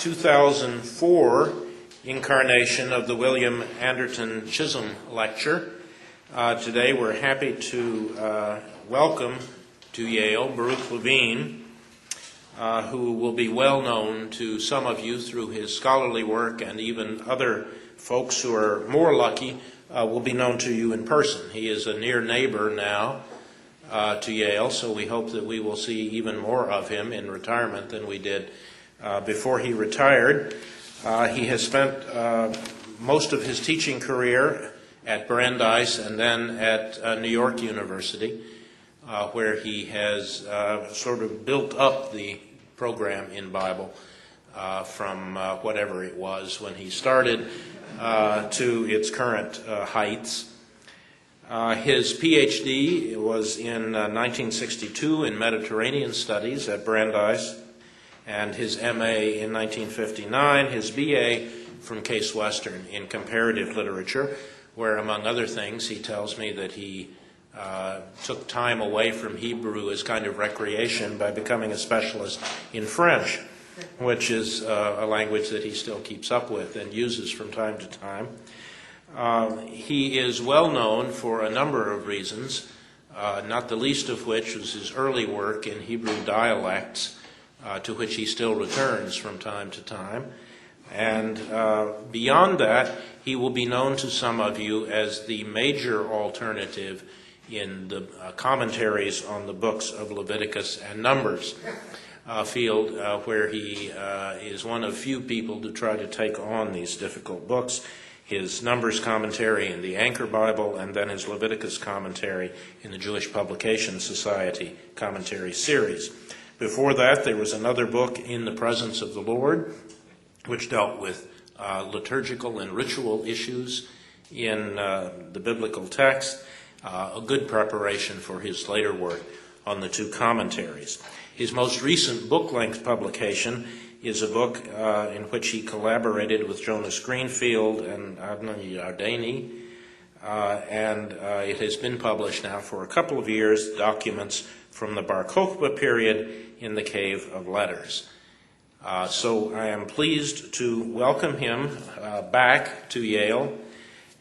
2004 incarnation of the William Anderton Chisolm Lecture. Today we're happy to welcome to Yale Baruch Levine, who will be well known to some of you through his scholarly work, and even other folks who are more lucky will be known to you in person. He is a near neighbor now to Yale, so we hope that we will see even more of him in retirement than we did before he retired. He has spent most of his teaching career at Brandeis and then at New York University, where he has sort of built up the program in Bible from whatever it was when he started to its current heights. His PhD was in 1962 in Mediterranean Studies at Brandeis, and his MA in 1959, his BA from Case Western in Comparative Literature, where, among other things, he tells me that he took time away from Hebrew as kind of recreation by becoming a specialist in French, which is a language that he still keeps up with and uses from time to time. He is well known for a number of reasons, not the least of which was his early work in Hebrew dialects, to which he still returns from time to time. And beyond that, he will be known to some of you as the major alternative in the commentaries on the books of Leviticus and Numbers, field where he is one of few people to try to take on these difficult books. His Numbers commentary in the Anchor Bible, and then his Leviticus commentary in the Jewish Publication Society commentary series. Before that, there was another book, In the Presence of the Lord, which dealt with liturgical and ritual issues in the biblical text, a good preparation for his later work on the two commentaries. His most recent book-length publication is a book in which he collaborated with Jonas Greenfield and Adnan Yardeni, and it has been published now for a couple of years, Documents from the Bar Kokhba period in the Cave of Letters. So I am pleased to welcome him back to Yale,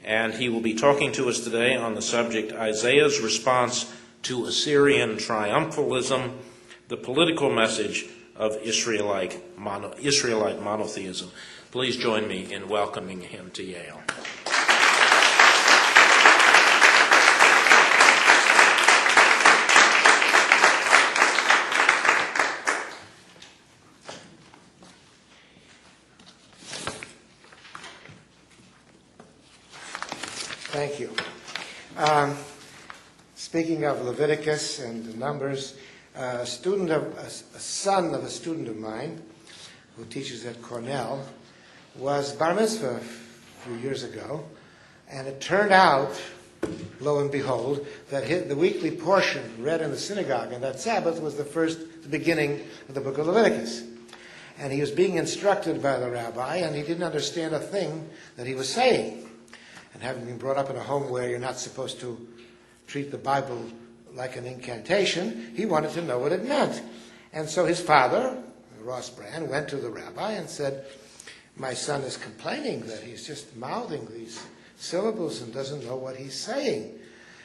and he will be talking to us today on the subject Isaiah's response to Assyrian triumphalism, the political message of Israelite monotheism. Please join me in welcoming him to Yale. Thank you. Speaking of Leviticus and the Numbers, a son of a student of mine who teaches at Cornell was bar mitzvah a few years ago, and it turned out, lo and behold, that the weekly portion read in the synagogue on that Sabbath was the beginning of the book of Leviticus. And he was being instructed by the rabbi, and he didn't understand a thing that he was saying. And having been brought up in a home where you're not supposed to treat the Bible like an incantation, he wanted to know what it meant. And so his father, Ross Brand, went to the rabbi and said, "My son is complaining that he's just mouthing these syllables and doesn't know what he's saying."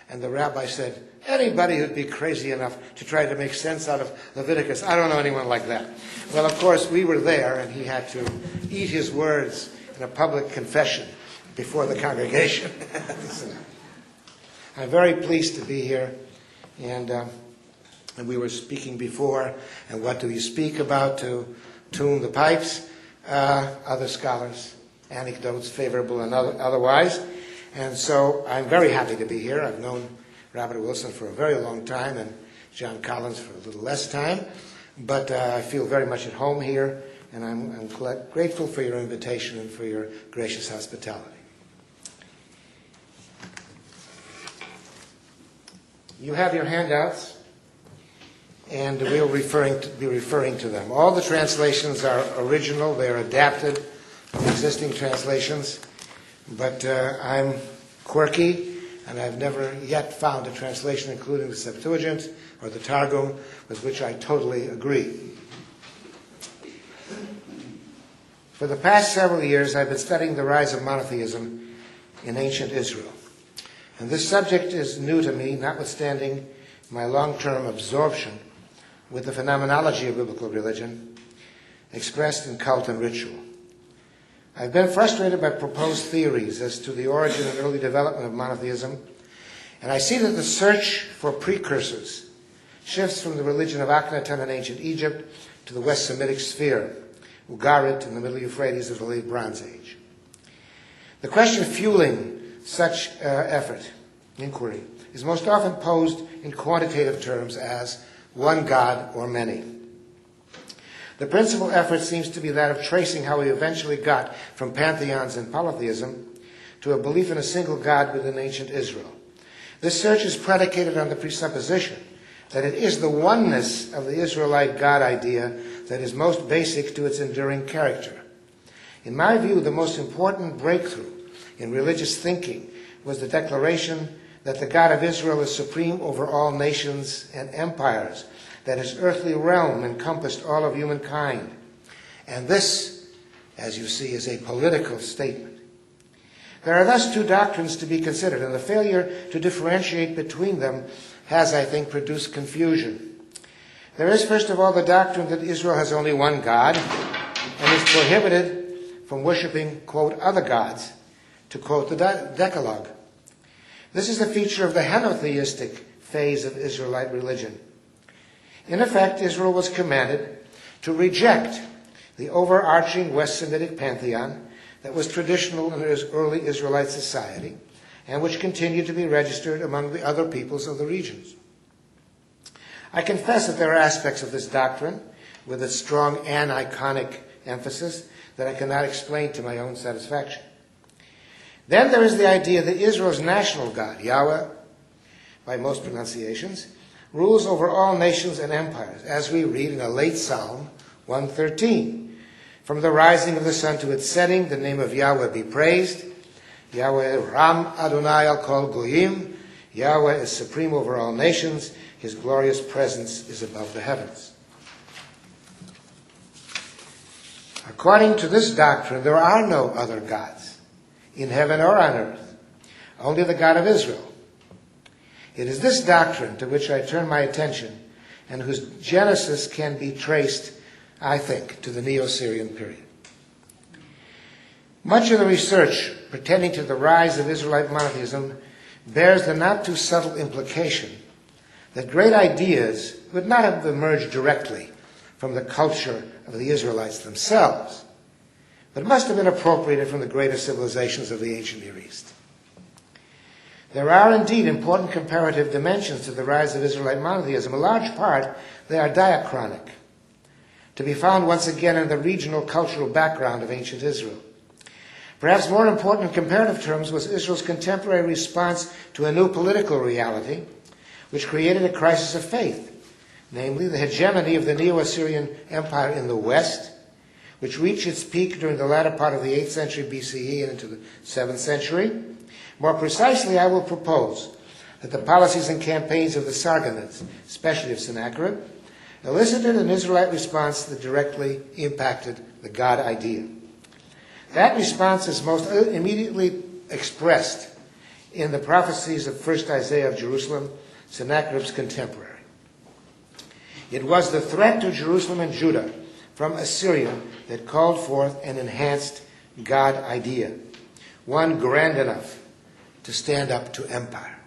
And the rabbi said, "Anybody who'd be crazy enough to try to make sense out of Leviticus, I don't know anyone like that." Well, of course, we were there, and he had to eat his words in a public confession before the congregation. I'm very pleased to be here, and we were speaking before, and what do you speak about to tune the pipes? Other scholars, anecdotes, favorable and otherwise. And so I'm very happy to be here. I've known Robert Wilson for a very long time, and John Collins for a little less time, but I feel very much at home here, and I'm grateful for your invitation and for your gracious hospitality. You have your handouts, and we'll be referring to them. All the translations are original. They're adapted from existing translations, but I'm quirky, and I've never yet found a translation, including the Septuagint or the Targum, with which I totally agree. For the past several years, I've been studying the rise of monotheism in ancient Israel. And this subject is new to me, notwithstanding my long-term absorption with the phenomenology of biblical religion expressed in cult and ritual. I've been frustrated by proposed theories as to the origin and early development of monotheism, and I see that the search for precursors shifts from the religion of Akhenaten in ancient Egypt to the West Semitic sphere, Ugarit in the Middle Euphrates of the Late Bronze Age. The question fueling such inquiry, is most often posed in quantitative terms as one God or many. The principal effort seems to be that of tracing how we eventually got from pantheons and polytheism to a belief in a single God within ancient Israel. This search is predicated on the presupposition that it is the oneness of the Israelite God idea that is most basic to its enduring character. In my view, the most important breakthrough in religious thinking was the declaration that the God of Israel is supreme over all nations and empires, that his earthly realm encompassed all of humankind. And this, as you see, is a political statement. There are thus two doctrines to be considered, and the failure to differentiate between them has, I think, produced confusion. There is, first of all, the doctrine that Israel has only one God and is prohibited from worshiping, quote, other gods, to quote the Decalogue. This is a feature of the henotheistic phase of Israelite religion. In effect, Israel was commanded to reject the overarching West Semitic pantheon that was traditional in early Israelite society and which continued to be registered among the other peoples of the regions. I confess that there are aspects of this doctrine with its strong aniconic emphasis that I cannot explain to my own satisfaction. Then there is the idea that Israel's national God, Yahweh, by most pronunciations, rules over all nations and empires, as we read in a late Psalm 113. From the rising of the sun to its setting, the name of Yahweh be praised. Yahweh Ram Adonai al Kol Goyim. Yahweh is supreme over all nations. His glorious presence is above the heavens. According to this doctrine, there are no other gods in heaven or on earth, only the God of Israel. It is this doctrine to which I turn my attention and whose genesis can be traced, I think, to the Neo-Assyrian period. Much of the research pertaining to the rise of Israelite monotheism bears the not too subtle implication that great ideas would not have emerged directly from the culture of the Israelites themselves, but must have been appropriated from the greater civilizations of the ancient Near East. There are indeed important comparative dimensions to the rise of Israelite monotheism. In large part, they are diachronic, to be found once again in the regional cultural background of ancient Israel. Perhaps more important in comparative terms was Israel's contemporary response to a new political reality, which created a crisis of faith, namely the hegemony of the Neo-Assyrian Empire in the West, which reached its peak during the latter part of the 8th century BCE and into the 7th century. More precisely, I will propose that the policies and campaigns of the Sargonids, especially of Sennacherib, elicited an Israelite response that directly impacted the God idea. That response is most immediately expressed in the prophecies of first Isaiah of Jerusalem, Sennacherib's contemporary. It was the threat to Jerusalem and Judah from Assyria that called forth an enhanced God idea, one grand enough to stand up to empire.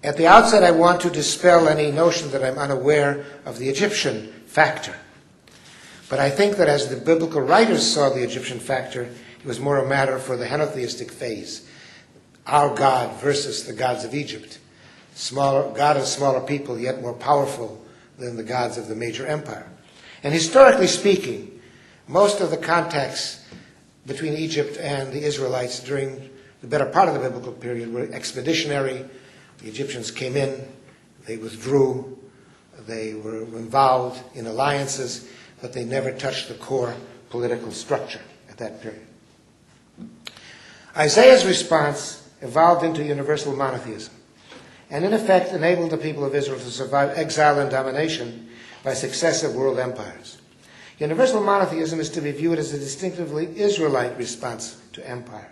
At the outset, I want to dispel any notion that I'm unaware of the Egyptian factor. But I think that as the biblical writers saw the Egyptian factor, it was more a matter for the henotheistic phase. Our God versus the gods of Egypt. God of smaller people, yet more powerful than the gods of the major empire. And historically speaking, most of the contacts between Egypt and the Israelites during the better part of the biblical period were expeditionary. The Egyptians came in, they withdrew, they were involved in alliances, but they never touched the core political structure at that period. Isaiah's response evolved into universal monotheism, and in effect enabled the people of Israel to survive exile and domination by successive world empires. Universal monotheism is to be viewed as a distinctively Israelite response to empire,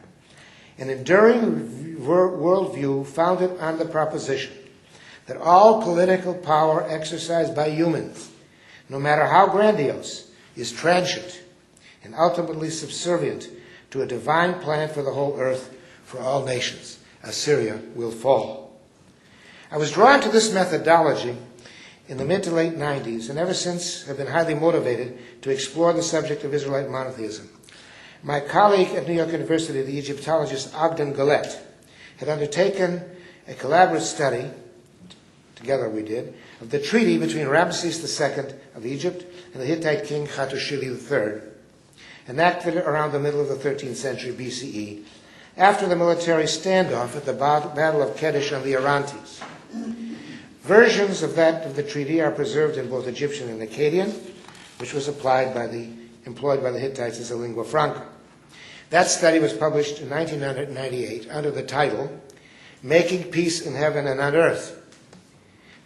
an enduring worldview founded on the proposition that all political power exercised by humans, no matter how grandiose, is transient and ultimately subservient to a divine plan for the whole earth, for all nations. Assyria will fall. I was drawn to this methodology in the mid to late 90s, and ever since have been highly motivated to explore the subject of Israelite monotheism. My colleague at New York University, the Egyptologist Ogden Gallet, had undertaken a collaborative study, together we did, of the treaty between Ramses II of Egypt and the Hittite king Hattushili III, enacted around the middle of the 13th century BCE, after the military standoff at the Battle of Kadesh on the Orontes. Versions of the treaty are preserved in both Egyptian and Akkadian, which was employed by the Hittites as a lingua franca. That study was published in 1998 under the title, Making Peace in Heaven and on Earth,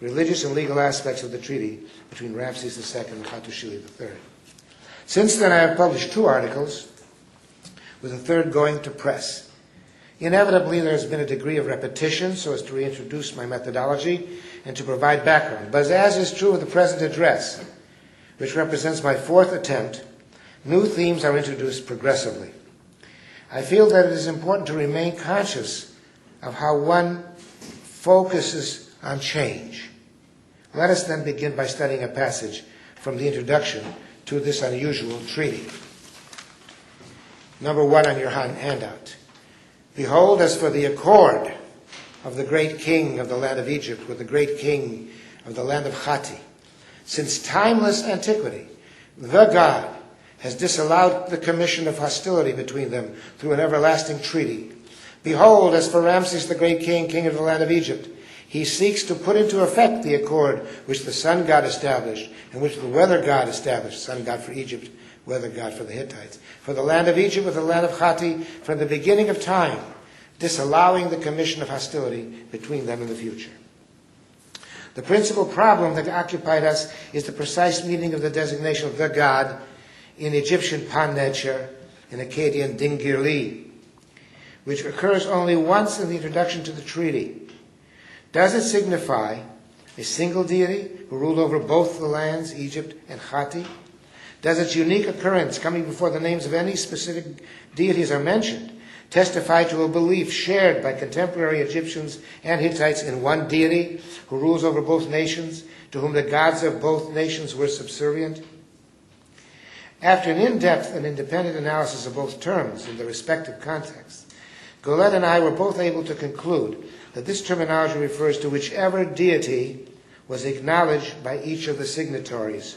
Religious and Legal Aspects of the Treaty between Ramses II and Hattushili III. Since then, I have published 2 articles, with a third going to press. Inevitably, there has been a degree of repetition so as to reintroduce my methodology and to provide background. But as is true of the present address, which represents my 4th attempt, new themes are introduced progressively. I feel that it is important to remain conscious of how one focuses on change. Let us then begin by studying a passage from the introduction to this unusual treaty. Number 1 on your handout. Behold, as for the accord of the great king of the land of Egypt with the great king of the land of Hatti, since timeless antiquity, the God has disallowed the commission of hostility between them through an everlasting treaty. Behold, as for Ramses the great king, king of the land of Egypt, he seeks to put into effect the accord which the sun god established and which the weather god established, sun god for Egypt, weather god for the Hittites, for the land of Egypt with the land of Hatti from the beginning of time, disallowing the commission of hostility between them in the future. The principal problem that occupied us is the precise meaning of the designation of the god in Egyptian Pan-Necher, in Akkadian Dingir-Li, which occurs only once in the introduction to the treaty. Does it signify a single deity who ruled over both the lands, Egypt and Hatti? Does its unique occurrence, coming before the names of any specific deities are mentioned, testify to a belief shared by contemporary Egyptians and Hittites in one deity who rules over both nations, to whom the gods of both nations were subservient? After an in-depth and independent analysis of both terms in their respective contexts, Gallet and I were both able to conclude that this terminology refers to whichever deity was acknowledged by each of the signatories.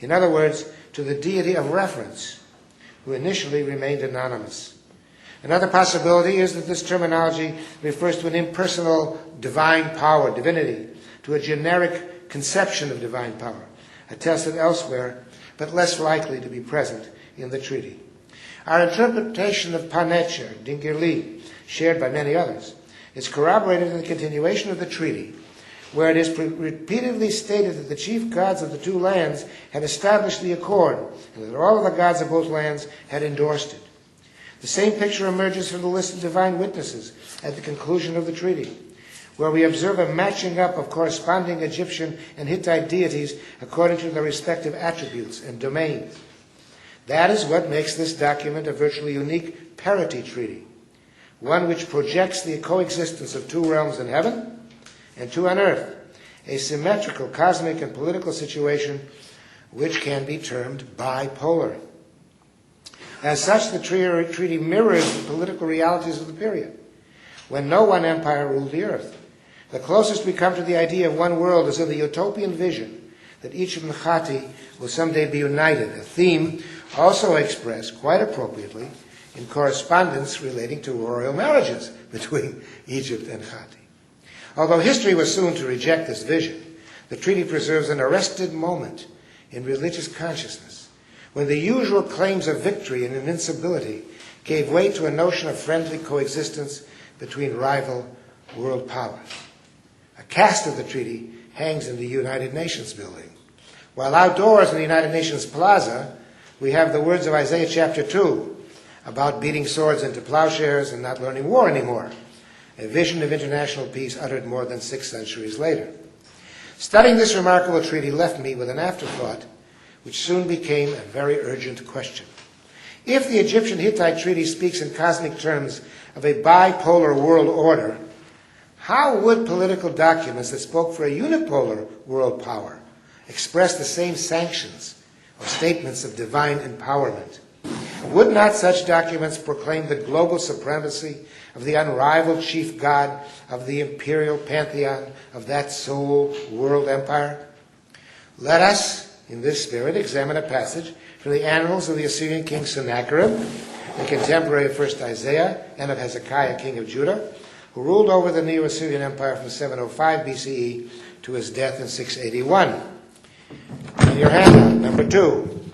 In other words, to the deity of reference, who initially remained anonymous. Another possibility is that this terminology refers to an impersonal divine power, divinity, to a generic conception of divine power, attested elsewhere, but less likely to be present in the treaty. Our interpretation of Pan-Necher, Dingir-Li, shared by many others, is corroborated in the continuation of the treaty, where it is repeatedly stated that the chief gods of the two lands had established the accord, and that all of the gods of both lands had endorsed it. The same picture emerges from the list of divine witnesses at the conclusion of the treaty, where we observe a matching up of corresponding Egyptian and Hittite deities according to their respective attributes and domains. That is what makes this document a virtually unique parity treaty, one which projects the coexistence of two realms in heaven and two on earth, a symmetrical cosmic and political situation which can be termed bipolar. As such, the treaty mirrors the political realities of the period, when no one empire ruled the earth. The closest we come to the idea of one world is in the utopian vision that Egypt and Hatti will someday be united, a theme also expressed, quite appropriately, in correspondence relating to royal marriages between Egypt and Hatti. Although history was soon to reject this vision, the treaty preserves an arrested moment in religious consciousness, when the usual claims of victory and invincibility gave way to a notion of friendly coexistence between rival world powers. A cast of the treaty hangs in the United Nations building. While outdoors in the United Nations Plaza, we have the words of Isaiah chapter 2 about beating swords into plowshares and not learning war anymore, a vision of international peace uttered more than 6 centuries later. Studying this remarkable treaty left me with an afterthought, which soon became a very urgent question. If the Egyptian-Hittite treaty speaks in cosmic terms of a bipolar world order, how would political documents that spoke for a unipolar world power express the same sanctions or statements of divine empowerment? Would not such documents proclaim the global supremacy of the unrivaled chief god of the imperial pantheon of that sole world empire? Let us, in this spirit, examine a passage from the annals of the Assyrian king Sennacherib, the contemporary of first Isaiah and of Hezekiah, king of Judah, who ruled over the Neo-Assyrian empire from 705 BCE to his death in 681. In your handout, number 2.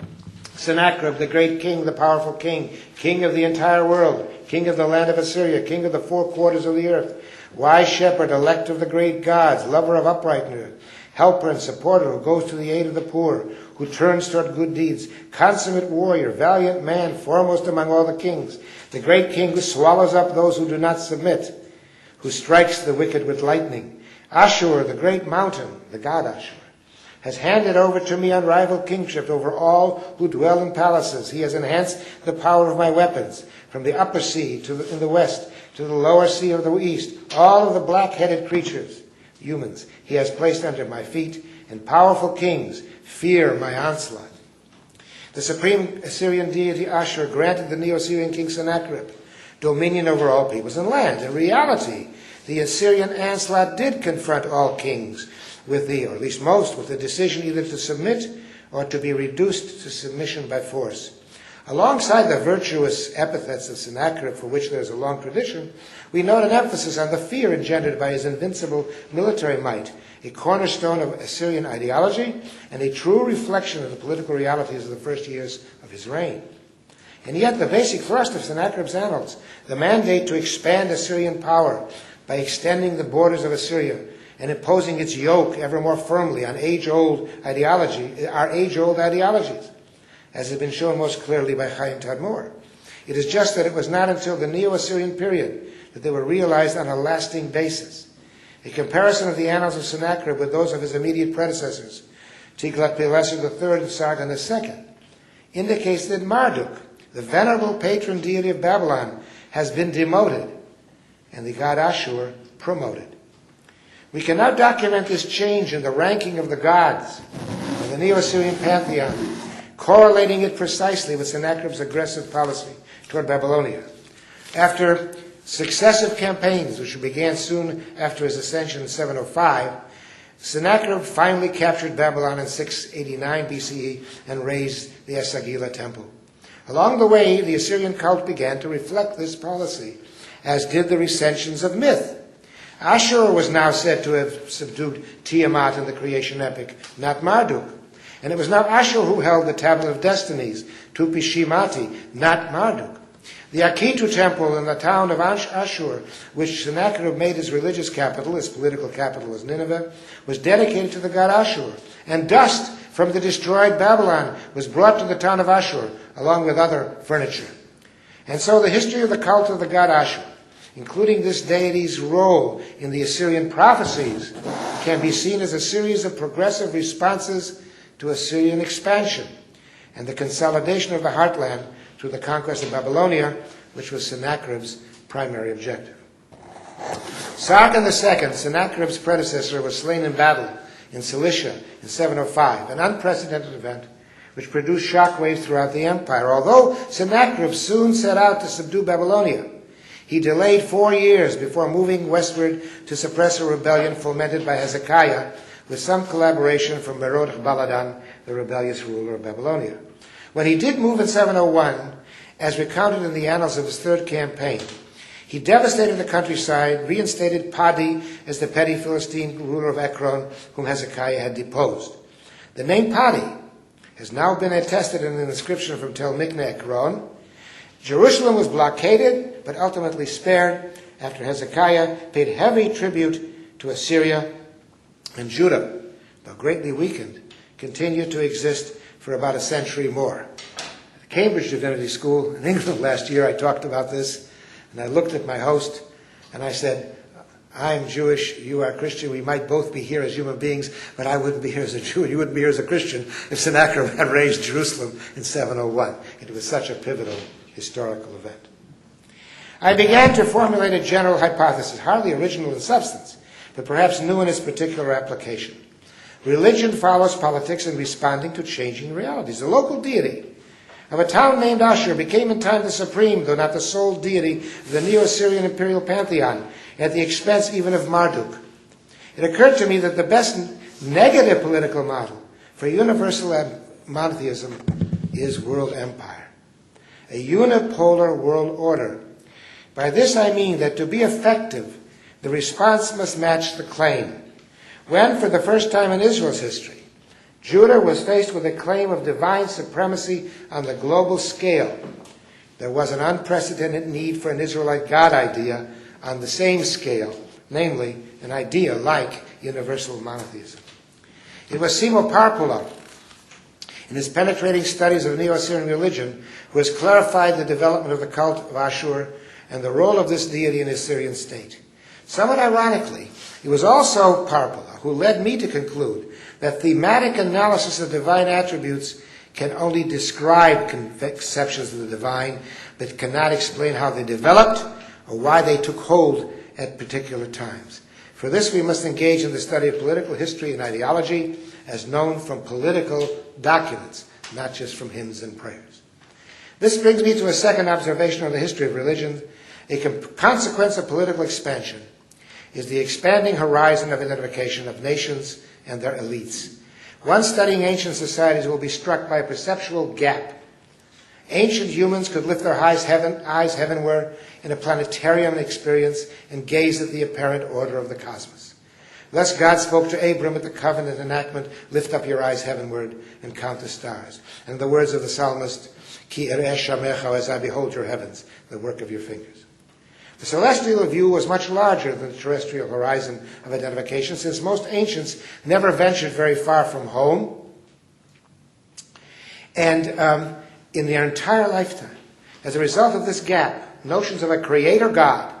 Sennacherib, the great king, the powerful king, king of the entire world, king of the land of Assyria, king of the 4 quarters of the earth, wise shepherd, elect of the great gods, lover of uprightness, helper and supporter who goes to the aid of the poor, who turns toward good deeds, consummate warrior, valiant man, foremost among all the kings, the great king who swallows up those who do not submit, who strikes the wicked with lightning. Ashur, the great mountain, the god Ashur, has handed over to me unrivaled kingship over all who dwell in palaces. He has enhanced the power of my weapons, from the upper sea in the west to the lower sea of the east. All of the black-headed creatures, humans, he has placed under my feet, and powerful kings fear my onslaught. The supreme Assyrian deity Ashur granted the Neo-Assyrian king Sennacherib dominion over all peoples and lands. In reality, the Assyrian onslaught did confront all kings with or at least most, with the decision either to submit or to be reduced to submission by force. Alongside the virtuous epithets of Sennacherib, for which there is a long tradition, we note an emphasis on the fear engendered by his invincible military might, a cornerstone of Assyrian ideology and a true reflection of the political realities of the first years of his reign. And yet the basic thrust of Sennacherib's annals, the mandate to expand Assyrian power by extending the borders of Assyria and imposing its yoke ever more firmly on age-old ideologies, as has been shown most clearly by Chaim Tadmor. It is just that it was not until the Neo-Assyrian period that they were realized on a lasting basis. A comparison of the annals of Sennacherib with those of his immediate predecessors, Tiglath-Pileser III and Sargon II, indicates that Marduk, the venerable patron deity of Babylon, has been demoted and the god Ashur promoted. We can now document this change in the ranking of the gods of the Neo-Assyrian pantheon, correlating it precisely with Sennacherib's aggressive policy toward Babylonia. After successive campaigns, which began soon after his ascension in 705, Sennacherib finally captured Babylon in 689 BCE and razed the Esagila temple. Along the way, the Assyrian cult began to reflect this policy, as did the recensions of myth. Ashur was now said to have subdued Tiamat in the creation epic, not Marduk. And it was now Ashur who held the Tablet of Destinies, Tupishimati, not Marduk. The Akitu temple in the town of Ashur, which Sennacherib made his religious capital, his political capital was Nineveh, was dedicated to the god Ashur. And dust from the destroyed Babylon was brought to the town of Ashur, along with other furniture. And so the history of the cult of the god Ashur, including this deity's role in the Assyrian prophecies, can be seen as a series of progressive responses to Assyrian expansion and the consolidation of the heartland through the conquest of Babylonia, which was Sennacherib's primary objective. Sargon II, Sennacherib's predecessor, was slain in battle in Cilicia in 705, an unprecedented event which produced shockwaves throughout the empire. Although Sennacherib soon set out to subdue Babylonia, he delayed 4 years before moving westward to suppress a rebellion fomented by Hezekiah, with some collaboration from Merodach Baladan, the rebellious ruler of Babylonia. When he did move in 701, as recounted in the annals of his third campaign, he devastated the countryside, reinstated Padi as the petty Philistine ruler of Ekron, whom Hezekiah had deposed. The name Padi has now been attested in an inscription from Tel Mikne Ekron. Jerusalem was blockaded, but ultimately spared after Hezekiah paid heavy tribute to Assyria, and Judah, though greatly weakened, continued to exist for about a century more. At the Cambridge Divinity School in England last year, I talked about this, and I looked at my host, and I said, I'm Jewish, you are Christian, we might both be here as human beings, but I wouldn't be here as a Jew, and you wouldn't be here as a Christian if Sennacherib had raised Jerusalem in 701. It was such a pivotal historical event. I began to formulate a general hypothesis, hardly original in substance, but perhaps new in its particular application. Religion follows politics in responding to changing realities. The local deity of a town named Ashur became in time the supreme, though not the sole deity of the Neo-Assyrian imperial pantheon, at the expense even of Marduk. It occurred to me that the best negative political model for universal monotheism is world empire, a unipolar world order. By this I mean that to be effective, the response must match the claim. When, for the first time in Israel's history, Judah was faced with a claim of divine supremacy on the global scale, there was an unprecedented need for an Israelite God idea on the same scale, namely an idea like universal monotheism. It was Simo Parpola, in his penetrating studies of Neo-Assyrian religion, who has clarified the development of the cult of Ashur and the role of this deity in the Assyrian state. Somewhat ironically, it was also Parpola who led me to conclude that thematic analysis of divine attributes can only describe conceptions of the divine, but cannot explain how they developed or why they took hold at particular times. For this, we must engage in the study of political history and ideology as known from political documents, not just from hymns and prayers. This brings me to a second observation on the history of religion. A consequence of political expansion is the expanding horizon of identification of nations and their elites. One studying ancient societies will be struck by a perceptual gap. Ancient humans could lift their eyes heavenward in a planetarium experience and gaze at the apparent order of the cosmos. Thus God spoke to Abram at the covenant enactment, lift up your eyes heavenward and count the stars. And the words of the psalmist, Ki ereh shamecha, as I behold your heavens, the work of your fingers. The celestial view was much larger than the terrestrial horizon of identification, since most ancients never ventured very far from home. And in their entire lifetime, as a result of this gap, notions of a creator God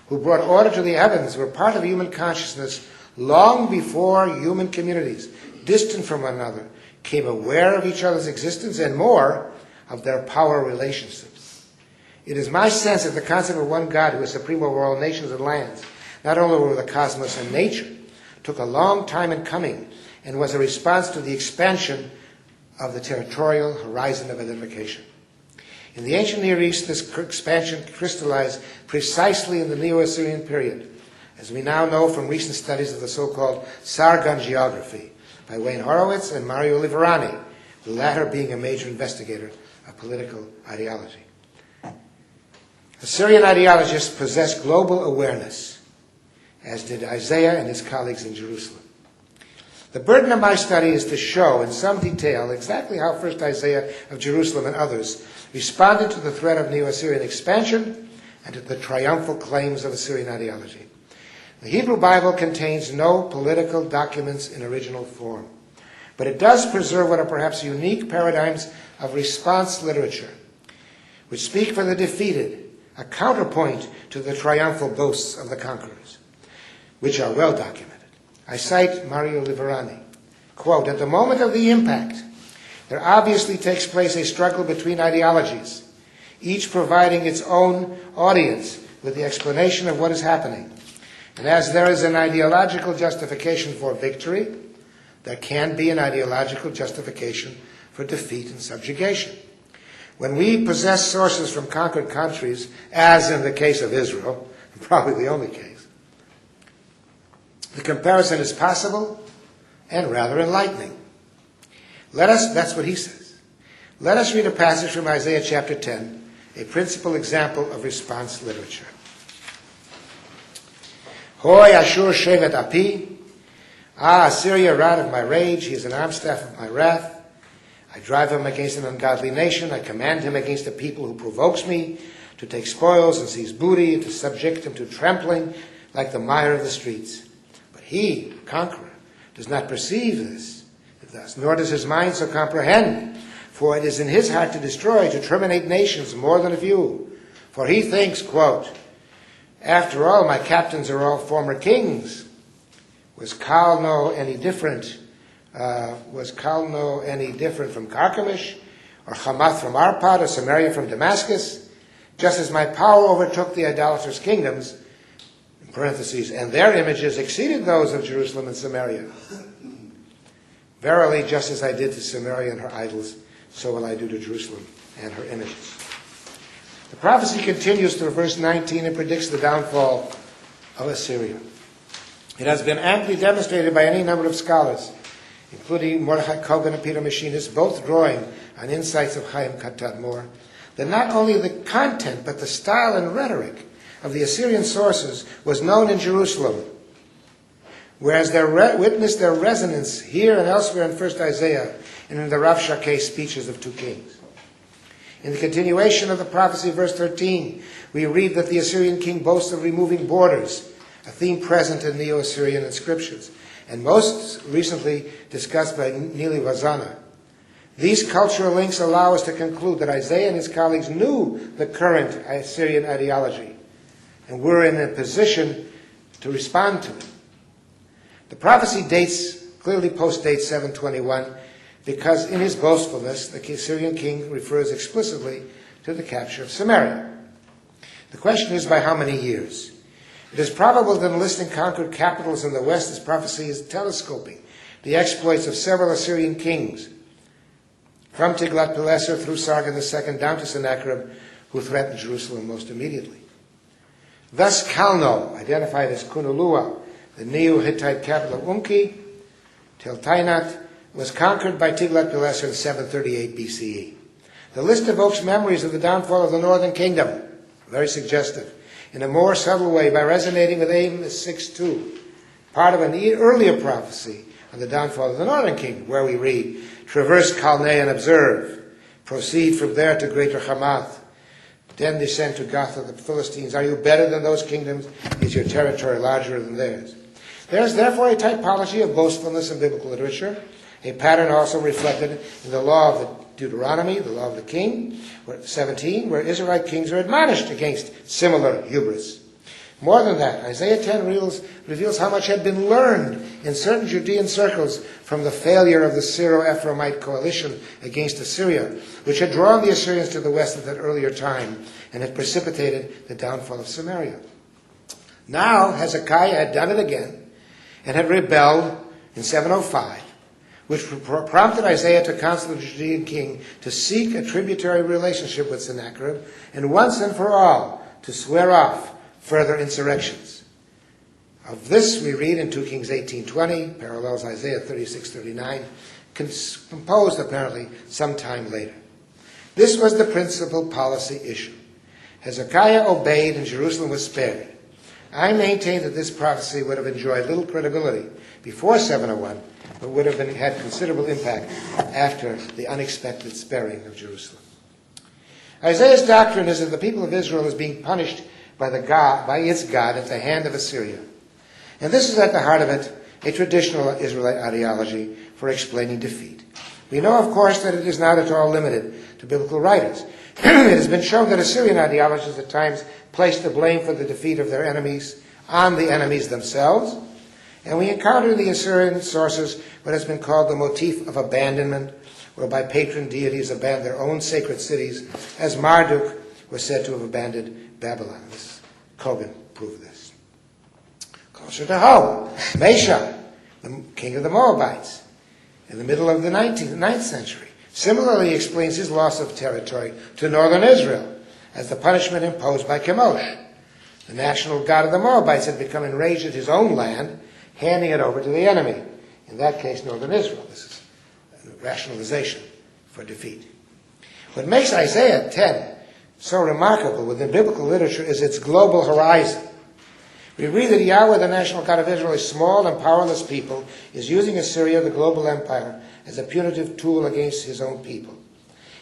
who brought order to the heavens were part of human consciousness long before human communities, distant from one another, became aware of each other's existence and more of their power relationships. It is my sense that the concept of one God who is supreme over all nations and lands, not only over the cosmos and nature, took a long time in coming and was a response to the expansion of the territorial horizon of identification. In the ancient Near East, this expansion crystallized precisely in the Neo-Assyrian period, as we now know from recent studies of the so-called Sargon geography by Wayne Horowitz and Mario Liverani, the latter being a major investigator of political ideology. Assyrian ideologists possessed global awareness, as did Isaiah and his colleagues in Jerusalem. The burden of my study is to show in some detail exactly how first Isaiah of Jerusalem and others responded to the threat of Neo-Assyrian expansion and to the triumphal claims of Assyrian ideology. The Hebrew Bible contains no political documents in original form, but it does preserve what are perhaps unique paradigms of response literature, which speak for the defeated, a counterpoint to the triumphal boasts of the conquerors, which are well documented. I cite Mario Liverani, quote, at the moment of the impact, there obviously takes place a struggle between ideologies, each providing its own audience with the explanation of what is happening. And as there is an ideological justification for victory, there can be an ideological justification for defeat and subjugation. When we possess sources from conquered countries, as in the case of Israel, probably the only case, the comparison is possible and rather enlightening. That's what he says. Let us read a passage from Isaiah chapter 10, a principal example of response literature. Hoi Ashur shevet api, Assyria, rod of my rage, he is an arm staff of my wrath. I drive him against an ungodly nation. I command him against a people who provokes me, to take spoils and seize booty, and to subject him to trampling like the mire of the streets. But he, the conqueror, does not perceive this, thus, nor does his mind so comprehend. For it is in his heart to destroy, to terminate nations more than a few. For he thinks, quote, after all, my captains are all former kings. Was Calno any different? From Carchemish, or Hamath from Arpad, or Samaria from Damascus? Just as my power overtook the idolatrous kingdoms, in parentheses, and their images exceeded those of Jerusalem and Samaria. Verily, just as I did to Samaria and her idols, so will I do to Jerusalem and her images. The prophecy continues through verse 19 and predicts the downfall of Assyria. It has been amply demonstrated by any number of scholars, including Mordechai Kogan and Peter Machinis, both drawing on insights of Chaim Tadmor, that not only the content but the style and rhetoric of the Assyrian sources was known in Jerusalem, whereas witnessed their resonance here and elsewhere in 1st Isaiah and in the Rav Shakeh speeches of 2 Kings. In the continuation of the prophecy, verse 13, we read that the Assyrian king boasts of removing borders, a theme present in Neo-Assyrian inscriptions, and most recently discussed by Nili Vazana. These cultural links allow us to conclude that Isaiah and his colleagues knew the current Assyrian ideology and were in a position to respond to it. The prophecy clearly postdates 721, because in his boastfulness, the Assyrian king refers explicitly to the capture of Samaria. The question is, by how many years? It is probable that enlisting conquered capitals in the west, this prophecy is telescoping the exploits of several Assyrian kings, from Tiglath-Pileser through Sargon II down to Sennacherib, who threatened Jerusalem most immediately. Thus Calno, identified as Kunulua, the Neo-Hittite capital of Umki, till Tainat, was conquered by Tiglath-Pileser in 738 BCE. The list evokes memories of the downfall of the northern kingdom, very suggestive, in a more subtle way by resonating with Amos 6:2, part of an earlier prophecy on the downfall of the northern kingdom, where we read, traverse Calneh and observe, proceed from there to greater Hamath, then descend to Gath of the Philistines. Are you better than those kingdoms? Is your territory larger than theirs? There is therefore a typology of boastfulness in biblical literature, a pattern also reflected in the law of the Deuteronomy, the law of the king, 17, where Israelite kings are admonished against similar hubris. More than that, Isaiah 10 reveals how much had been learned in certain Judean circles from the failure of the Syro-Ephraimite coalition against Assyria, which had drawn the Assyrians to the west at that earlier time and had precipitated the downfall of Samaria. Now Hezekiah had done it again and had rebelled in 705, which prompted Isaiah to counsel the Judean king to seek a tributary relationship with Sennacherib and once and for all to swear off further insurrections. Of this we read in 2 Kings 18:20, parallels Isaiah 36:39, composed apparently some time later. This was the principal policy issue. Hezekiah obeyed and Jerusalem was spared. I maintain that this prophecy would have enjoyed little credibility before 701, but would have had considerable impact after the unexpected sparing of Jerusalem. Isaiah's doctrine is that the people of Israel is being punished by its God at the hand of Assyria. And this is at the heart of it, a traditional Israelite ideology for explaining defeat. We know, of course, that it is not at all limited to biblical writers. It has been shown that Assyrian ideologies at times place the blame for the defeat of their enemies on the enemies themselves. And we encounter in the Assyrian sources what has been called the motif of abandonment, whereby patron deities abandon their own sacred cities, as Marduk was said to have abandoned Babylon. Kogan proved this. Closer to home, Mesha, the king of the Moabites, in the middle of the 9th century, similarly explains his loss of territory to northern Israel as the punishment imposed by Chemosh. The national god of the Moabites had become enraged at his own land, handing it over to the enemy, in that case northern Israel. This is a rationalization for defeat. What makes Isaiah 10 so remarkable within biblical literature is its global horizon. We read that Yahweh, the national God of Israel, a small and powerless people, is using Assyria, the global empire, as a punitive tool against his own people.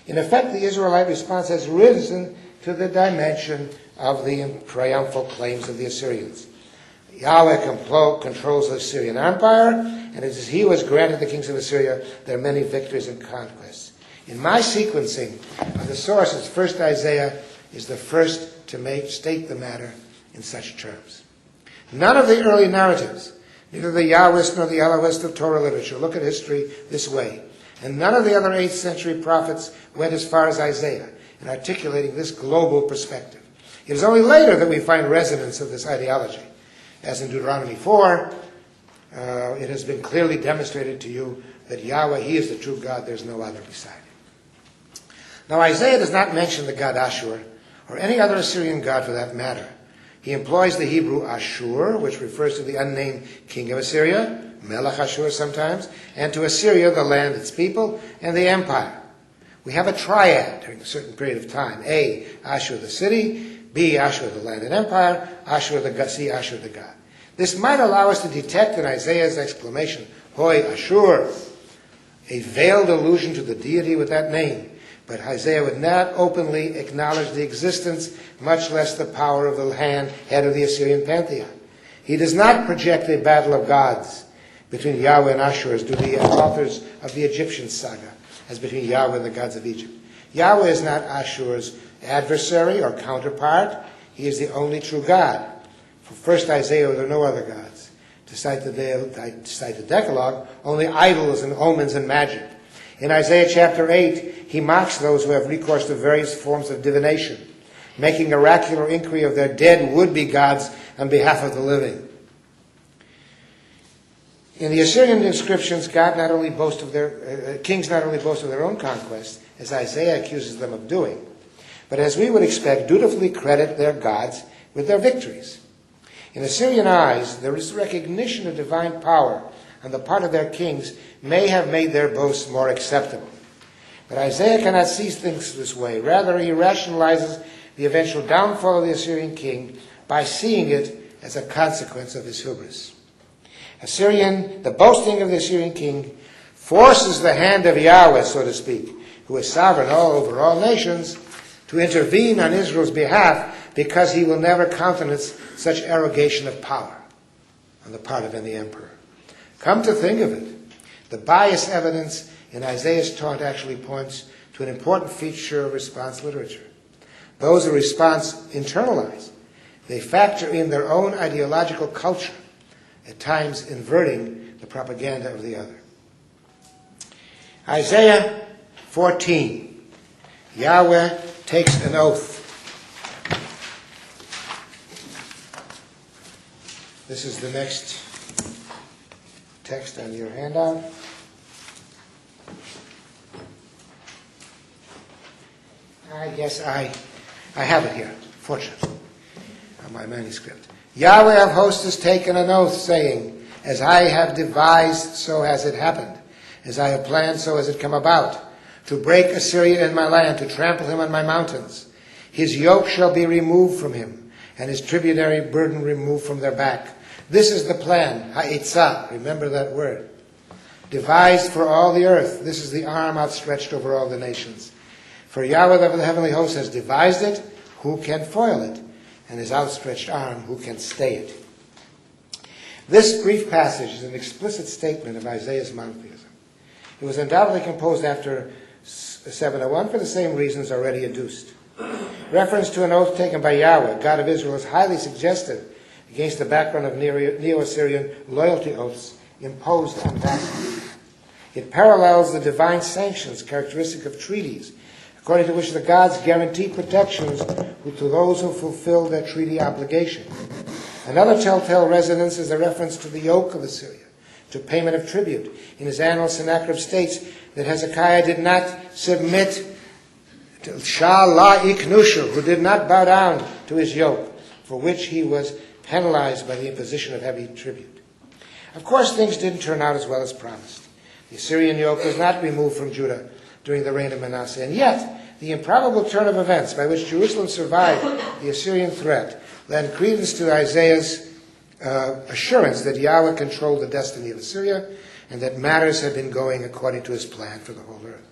In effect, the Israelite response has risen to the dimension of the triumphal claims of the Assyrians. Yahweh controls the Assyrian Empire, and it is he who has granted the kings of Assyria their many victories and conquests. In my sequencing of the sources, first Isaiah is the first to state the matter in such terms. None of the early narratives, neither the Yahwist nor the Elohist of Torah literature, look at history this way. And none of the other 8th century prophets went as far as Isaiah in articulating this global perspective. It is only later that we find resonance of this ideology. As in Deuteronomy 4, it has been clearly demonstrated to you that Yahweh, he is the true God, there's no other beside him. Now Isaiah does not mention the god Ashur, or any other Assyrian god for that matter. He employs the Hebrew Ashur, which refers to the unnamed king of Assyria, Melech Ashur sometimes, and to Assyria, the land, its people, and the empire. We have a triad during a certain period of time. A, Ashur the city, B, Ashur the land and empire, C, Ashur the god. This might allow us to detect in Isaiah's exclamation, Hoi Ashur, a veiled allusion to the deity with that name. But Isaiah would not openly acknowledge the existence, much less the power of the head of the Assyrian pantheon. He does not project a battle of gods between Yahweh and Ashur as do the authors of the Egyptian saga, as between Yahweh and the gods of Egypt. Yahweh is not Ashur's adversary or counterpart. He is the only true God. For first Isaiah, there are no other gods. To cite the Decalogue, only idols and omens and magic. In Isaiah chapter 8, he mocks those who have recourse to various forms of divination, making oracular inquiry of their dead would-be gods on behalf of the living. In the Assyrian inscriptions, kings not only boast of their own conquests, as Isaiah accuses them of doing, but as we would expect, dutifully credit their gods with their victories. In Assyrian eyes, there is recognition of divine power on the part of their kings may have made their boasts more acceptable. But Isaiah cannot see things this way. Rather, he rationalizes the eventual downfall of the Assyrian king by seeing it as a consequence of his hubris. The boasting of the Assyrian king forces the hand of Yahweh, so to speak, who is sovereign over all nations, to intervene on Israel's behalf because he will never countenance such arrogation of power on the part of any emperor. Come to think of it, the bias evidence in Isaiah's taunt actually points to an important feature of response literature. Those who response internalize. They factor in their own ideological culture, at times inverting the propaganda of the other. Isaiah 14. Yahweh takes an oath. This is the next text on your handout. I guess I have it here, fortunately, on my manuscript. Yahweh of hosts has taken an oath, saying, as I have devised, so has it happened. As I have planned, so has it come about. To break Assyria in my land, to trample him on my mountains. His yoke shall be removed from him, and his tributary burden removed from their back. This is the plan, ha'itzah, remember that word. Devised for all the earth. This is the arm outstretched over all the nations. For Yahweh of the heavenly host has devised it, who can foil it? And his outstretched arm, who can stay it? This brief passage is an explicit statement of Isaiah's monotheism. It was undoubtedly composed after 701 for the same reasons already adduced. Reference to an oath taken by Yahweh, God of Israel, is highly suggestive against the background of Neo-Assyrian loyalty oaths imposed on vassals. It parallels the divine sanctions characteristic of treaties, according to which the gods guarantee protections to those who fulfill their treaty obligation. Another telltale resonance is the reference to the yoke of Assyria, to payment of tribute. In his annal, Sennacherib states that Hezekiah did not submit to Shah Iknushu, who did not bow down to his yoke, for which he was penalized by the imposition of heavy tribute. Of course, things didn't turn out as well as promised. The Assyrian yoke was not removed from Judah during the reign of Manasseh, and yet the improbable turn of events by which Jerusalem survived the Assyrian threat lend credence to Isaiah's assurance that Yahweh controlled the destiny of Assyria and that matters had been going according to his plan for the whole earth.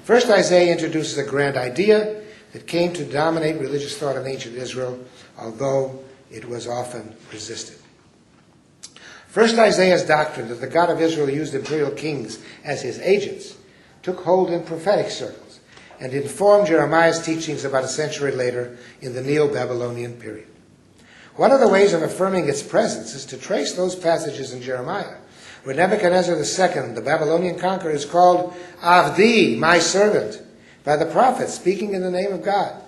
First, Isaiah introduces a grand idea that came to dominate religious thought in ancient Israel, although it was often resisted. First Isaiah's doctrine that the God of Israel used imperial kings as his agents took hold in prophetic circles and informed Jeremiah's teachings about a century later in the Neo-Babylonian period. One of the ways of affirming its presence is to trace those passages in Jeremiah where Nebuchadnezzar II, the Babylonian conqueror, is called Avdi, my servant, by the prophet speaking in the name of God.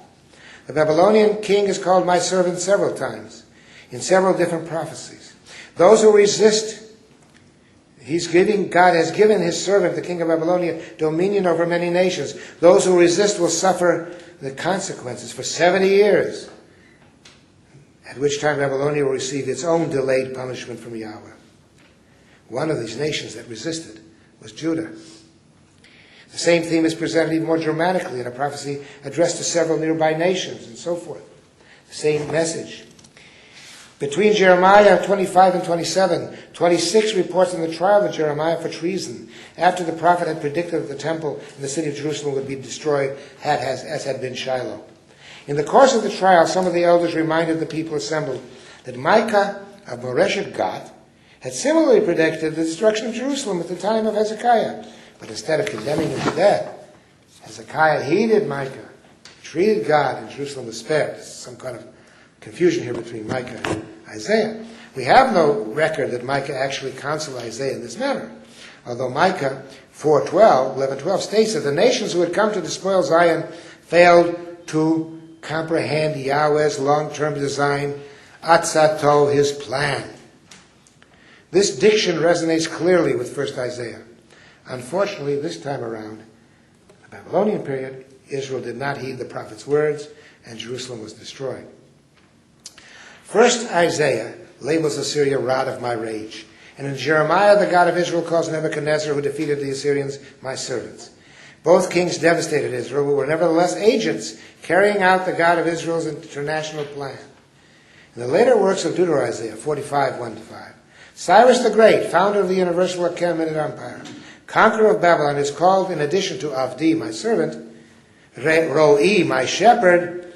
The Babylonian king is called my servant several times in several different prophecies. Those who resist, God has given his servant, the king of Babylonia, dominion over many nations. Those who resist will suffer the consequences for 70 years, at which time Babylonia will receive its own delayed punishment from Yahweh. One of these nations that resisted was Judah. The same theme is presented even more dramatically in a prophecy addressed to several nearby nations and so forth. The same message. Between Jeremiah 25 and 27, 26 reports on the trial of Jeremiah for treason, after the prophet had predicted that the temple in the city of Jerusalem would be destroyed, as had been Shiloh. In the course of the trial, some of the elders reminded the people assembled that Micah of Moreshet Gath had similarly predicted the destruction of Jerusalem at the time of Hezekiah. But instead of condemning him to death, Hezekiah heeded Micah, treated God, and Jerusalem was spared. There's some kind of confusion here between Micah and Isaiah. We have no record that Micah actually counseled Isaiah in this manner, although Micah 11:12 states that the nations who had come to despoil Zion failed to comprehend Yahweh's long-term design, Atzato, his plan. This diction resonates clearly with 1st Isaiah. Unfortunately, this time around, the Babylonian period, Israel did not heed the prophet's words, and Jerusalem was destroyed. 1st Isaiah labels Assyria rod of my rage. And in Jeremiah, the God of Israel calls Nebuchadnezzar, who defeated the Assyrians, my servants. Both kings devastated Israel, but were nevertheless agents carrying out the God of Israel's international plan. In the later works of Deutero-Isaiah 45, 1-5, Cyrus the Great, founder of the Universal Achaemenid Empire, conqueror of Babylon, is called, in addition to Avdi, my servant, Ro'i, my shepherd,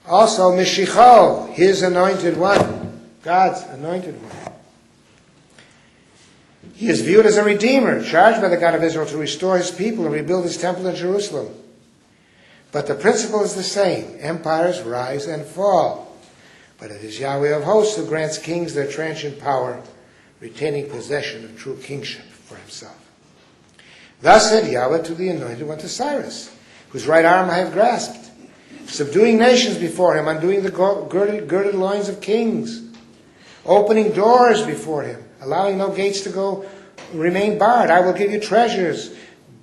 also Mishicho, his anointed one, God's anointed one. He is viewed as a redeemer, charged by the God of Israel to restore his people and rebuild his temple in Jerusalem. But the principle is the same. Empires rise and fall. But it is Yahweh of hosts who grants kings their transient power, retaining possession of true kingship for himself. Thus said Yahweh to the anointed one, to Cyrus, whose right arm I have grasped, subduing nations before him, undoing the girded loins of kings, opening doors before him, allowing no gates to remain barred. I will give you treasures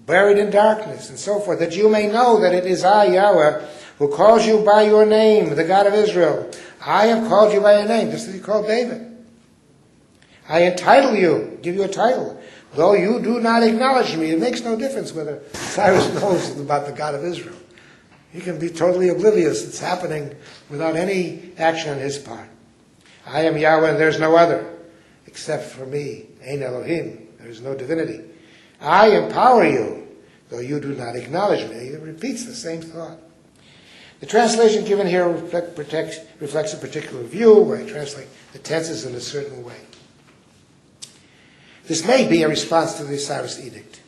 buried in darkness, and so forth, that you may know that it is I, Yahweh, who calls you by your name, the God of Israel. I have called you by your name, just as he called David. I entitle you, give you a title, though you do not acknowledge me. It makes no difference whether Cyrus knows about the God of Israel. He can be totally oblivious. It's happening without any action on his part. I am Yahweh and there's no other, except for me. Ein Elohim, there is no divinity. I empower you, though you do not acknowledge me. It repeats the same thought. The translation given here reflects a particular view, where I translate the tenses in a certain way. This may be a response to the Cyrus edict.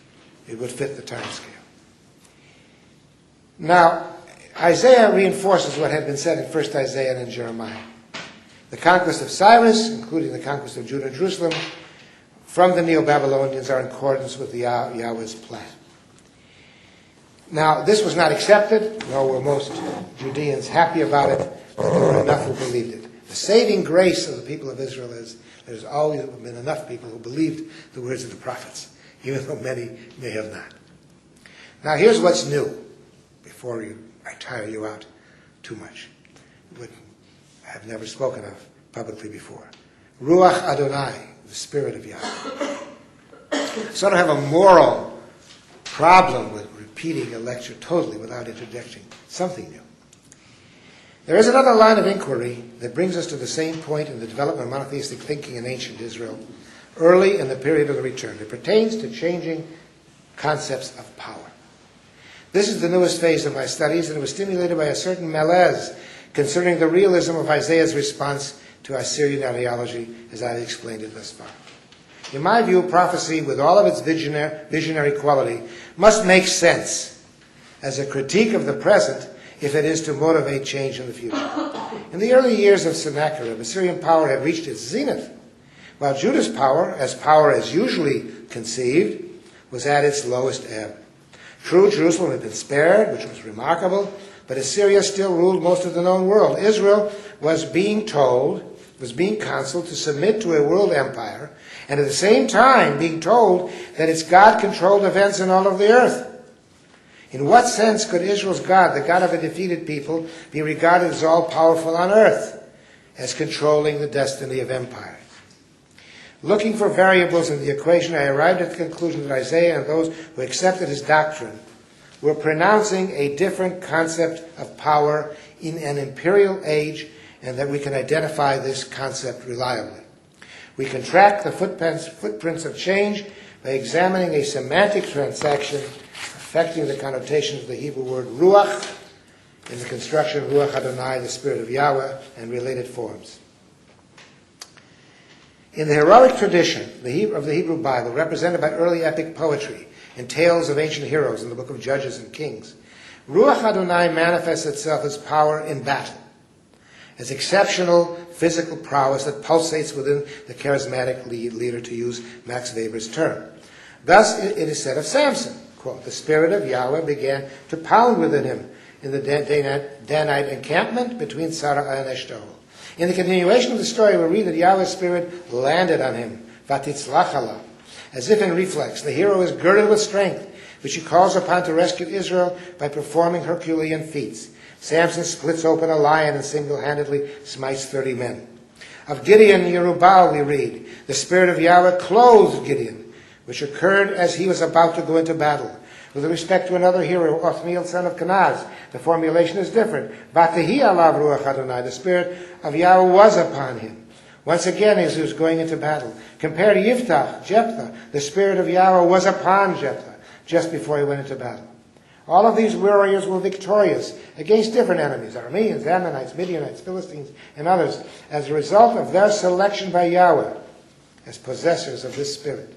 It would fit the time scale. Now, Isaiah reinforces what had been said in 1st Isaiah and in Jeremiah. The conquest of Cyrus, including the conquest of Judah and Jerusalem, from the Neo-Babylonians are in accordance with Yahweh's plan. Now, this was not accepted, nor were most Judeans happy about it, but there were enough who believed it. The saving grace of the people of Israel is there's always been enough people who believed the words of the prophets, even though many may have not. Now, here's what's new, before I tire you out too much, what I've never spoken of publicly before. Ruach Adonai, the Spirit of Yahweh. So I don't have a moral problem with repeating a lecture totally without interjecting something new. There is another line of inquiry that brings us to the same point in the development of monotheistic thinking in ancient Israel, early in the period of the return. It pertains to changing concepts of power. This is the newest phase of my studies, and it was stimulated by a certain malaise concerning the realism of Isaiah's response to Assyrian ideology, as I've explained it thus far. In my view, prophecy, with all of its visionary quality, must make sense as a critique of the present if it is to motivate change in the future. In the early years of Sennacherib, Assyrian power had reached its zenith, while Judah's power as usually conceived, was at its lowest ebb. True, Jerusalem had been spared, which was remarkable, but Assyria still ruled most of the known world. Israel was being counseled to submit to a world empire, and at the same time being told that its God controlled events in all of the earth. In what sense could Israel's God, the God of a defeated people, be regarded as all-powerful on earth, as controlling the destiny of empires? Looking for variables in the equation, I arrived at the conclusion that Isaiah and those who accepted his doctrine were pronouncing a different concept of power in an imperial age, and that we can identify this concept reliably. We can track the footprints of change by examining a semantic transaction affecting the connotation of the Hebrew word ruach in the construction of Ruach Adonai, the Spirit of Yahweh, and related forms. In the heroic tradition of the Hebrew Bible, represented by early epic poetry and tales of ancient heroes in the book of Judges and Kings, Ruach Adonai manifests itself as power in battle, as exceptional physical prowess that pulsates within the charismatic leader, to use Max Weber's term. Thus it is said of Samson, quote, "The Spirit of Yahweh began to pound within him in the Danite encampment between Sarah and Eshtaol." In the continuation of the story, we read that Yahweh's Spirit landed on him, vatitzlachala. As if in reflex, the hero is girded with strength, which he calls upon to rescue Israel by performing Herculean feats. Samson splits open a lion and single-handedly smites 30 men. Of Gideon Yerubbaal we read, "The Spirit of Yahweh clothed Gideon," which occurred as he was about to go into battle. With respect to another hero, Othniel, son of Kenaz, the formulation is different. Vatehi alav ruach Adonai, the Spirit of Yahweh was upon him. Once again, as he was going into battle. Compare to Jephthah, the Spirit of Yahweh was upon Jephthah, just before he went into battle. All of these warriors were victorious against different enemies, Arameans, Ammonites, Midianites, Philistines, and others, as a result of their selection by Yahweh as possessors of this Spirit.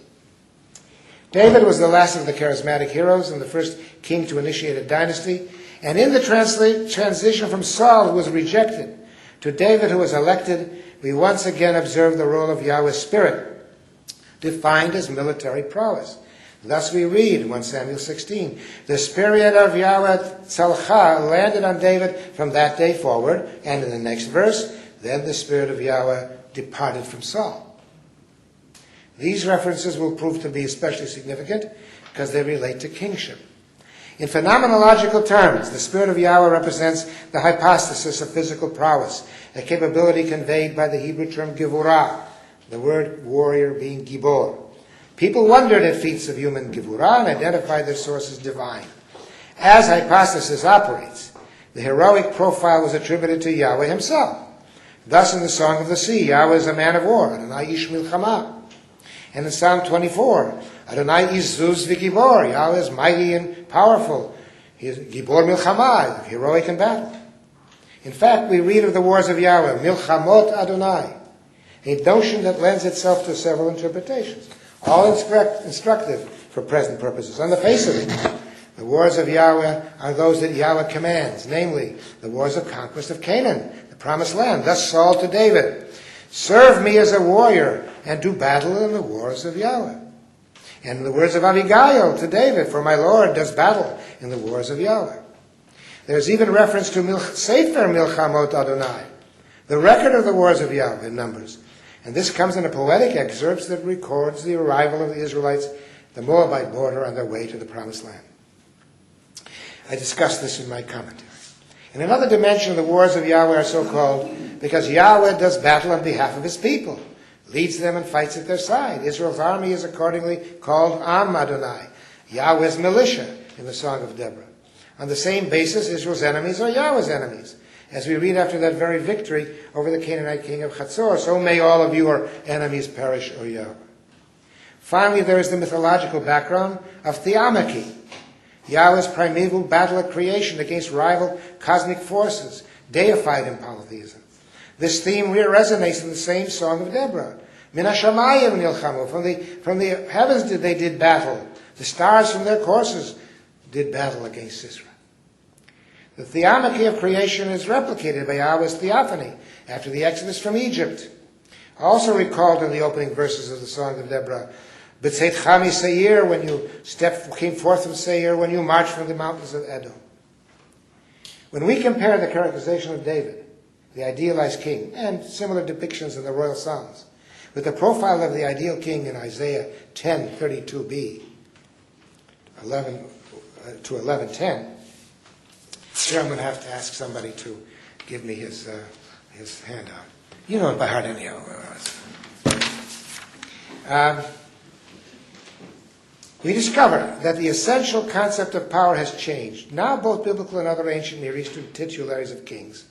David was the last of the charismatic heroes and the first king to initiate a dynasty. And in the transition from Saul, who was rejected, to David, who was elected, we once again observe the role of Yahweh's Spirit, defined as military prowess. Thus we read in 1 Samuel 16, "The Spirit of Yahweh Tzalcha landed on David from that day forward," and in the next verse, "Then the Spirit of Yahweh departed from Saul." These references will prove to be especially significant because they relate to kingship. In phenomenological terms, the Spirit of Yahweh represents the hypostasis of physical prowess, a capability conveyed by the Hebrew term givurah, the word warrior being gibor. People wondered at feats of human givurah and identified their source as divine. As hypostasis operates, the heroic profile was attributed to Yahweh himself. Thus in the Song of the Sea, Yahweh is a man of war, Adonai ish milchama. And in Psalm 24, Adonai Izuz v'gibor, Yahweh is mighty and powerful. He is gibor milchama, heroic in battle. In fact, we read of the wars of Yahweh, milchamot Adonai, a notion that lends itself to several interpretations, all instructive for present purposes. On the face of it, the wars of Yahweh are those that Yahweh commands, namely, the wars of conquest of Canaan, the promised land. Thus Saul to David, "Serve me as a warrior and do battle in the wars of Yahweh." And in the words of Abigail to David, "For my Lord does battle in the wars of Yahweh." There's even reference to Sefer Milchamot Adonai, the record of the wars of Yahweh in Numbers. And this comes in a poetic excerpt that records the arrival of the Israelites at the Moabite border on their way to the Promised Land. I discussed this in my commentary. In another dimension, the wars of Yahweh are so called because Yahweh does battle on behalf of his people, leads them and fights at their side. Israel's army is accordingly called Am Adonai, Yahweh's militia, in the Song of Deborah. On the same basis, Israel's enemies are Yahweh's enemies. As we read after that very victory over the Canaanite king of Chatzor, "So may all of your enemies perish, O Yahweh." Finally, there is the mythological background of Theomachy, Yahweh's primeval battle at creation against rival cosmic forces, deified in polytheism. This theme resonates in the same Song of Deborah. Min hashamayim nilchamu. From the heavens they did battle. The stars from their courses did battle against Sisera. The theonomy of creation is replicated by Yahweh's theophany after the exodus from Egypt. Also recalled in the opening verses of the Song of Deborah, B'tzeit Chami Seir, when you came forth from Seir, when you marched from the mountains of Edom. When we compare the characterization of David, the idealized king, and similar depictions in the royal songs, with the profile of the ideal king in Isaiah 10:32b, 11 to 11:10, here I'm going to have to ask somebody to give me his handout. You know it by heart anyhow. We discover that the essential concept of power has changed. Now both biblical and other ancient Near Eastern titularies of kings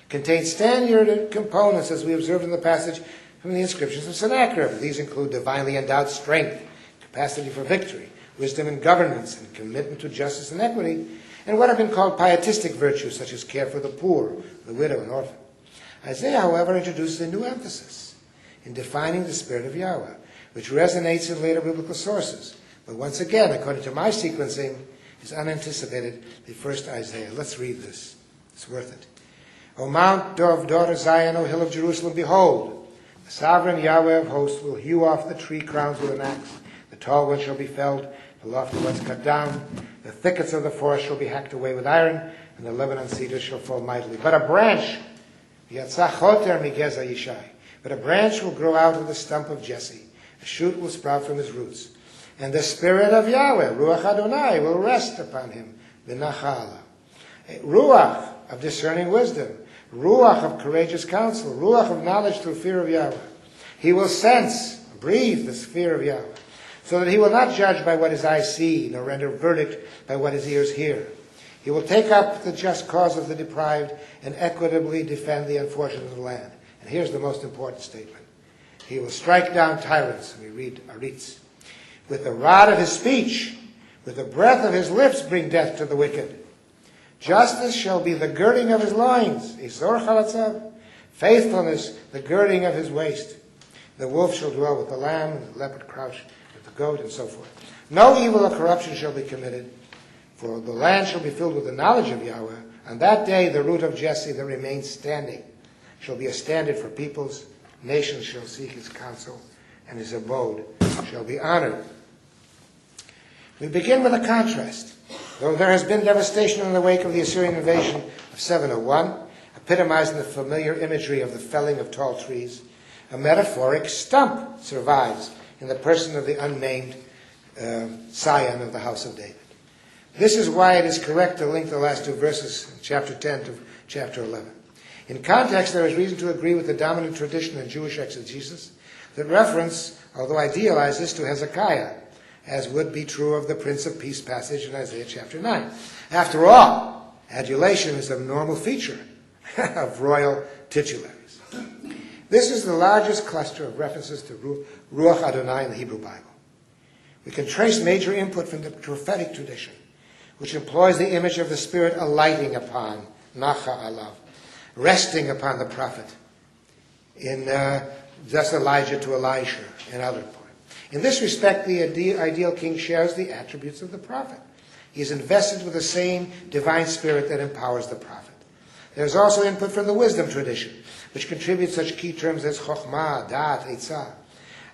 contain standard components, as we observed in the passage from the inscriptions of Sennacherib. These include divinely endowed strength, capacity for victory, wisdom in governance, and commitment to justice and equity, and what have been called pietistic virtues, such as care for the poor, the widow, and orphan. Isaiah, however, introduces a new emphasis in defining the Spirit of Yahweh, which resonates in later biblical sources, but once again, according to my sequencing, is unanticipated the first Isaiah. Let's read this. It's worth it. O Mount of daughter Zion, O hill of Jerusalem, behold, the sovereign Yahweh of hosts will hew off the tree crowns with an axe. The tall ones shall be felled, the lofty ones cut down. The thickets of the forest shall be hacked away with iron, and the Lebanon cedars shall fall mightily. But a branch will grow out of the stump of Jesse. A shoot will sprout from his roots. And the Spirit of Yahweh, Ruach Adonai, will rest upon him. V'nachala. Ruach of discerning wisdom. Ruach of courageous counsel. Ruach of knowledge through fear of Yahweh. He will sense, breathe the fear of Yahweh, so that he will not judge by what his eyes see, nor render verdict by what his ears hear. He will take up the just cause of the deprived and equitably defend the unfortunate of the land. And here's the most important statement. He will strike down tyrants, we read Aritz. With the rod of his speech, with the breath of his lips bring death to the wicked. Justice shall be the girding of his loins, Isor chalatzav. Faithfulness, the girding of his waist. The wolf shall dwell with the lamb, and the leopard crouch with the goat, and so forth. No evil or corruption shall be committed, for the land shall be filled with the knowledge of Yahweh. On that day the root of Jesse that remains standing shall be a standard for peoples. Nations shall seek his counsel, and his abode shall be honored. We begin with a contrast. Though there has been devastation in the wake of the Assyrian invasion of 701, epitomizing the familiar imagery of the felling of tall trees, a metaphoric stump survives in the person of the unnamed scion of the house of David. This is why it is correct to link the last two verses, chapter 10 to chapter 11. In context, there is reason to agree with the dominant tradition in Jewish exegesis that reference, although idealized, this to Hezekiah, as would be true of the Prince of Peace passage in Isaiah chapter 9. After all, adulation is a normal feature of royal titularies. This is the largest cluster of references to Ruach Adonai in the Hebrew Bible. We can trace major input from the prophetic tradition, which employs the image of the Spirit alighting upon, Nacha Alav, resting upon the prophet, in thus Elijah to Elisha and other points. In this respect, the ideal king shares the attributes of the prophet. He is invested with the same divine spirit that empowers the prophet. There is also input from the wisdom tradition, which contributes such key terms as chokhmah, dat, eitzah.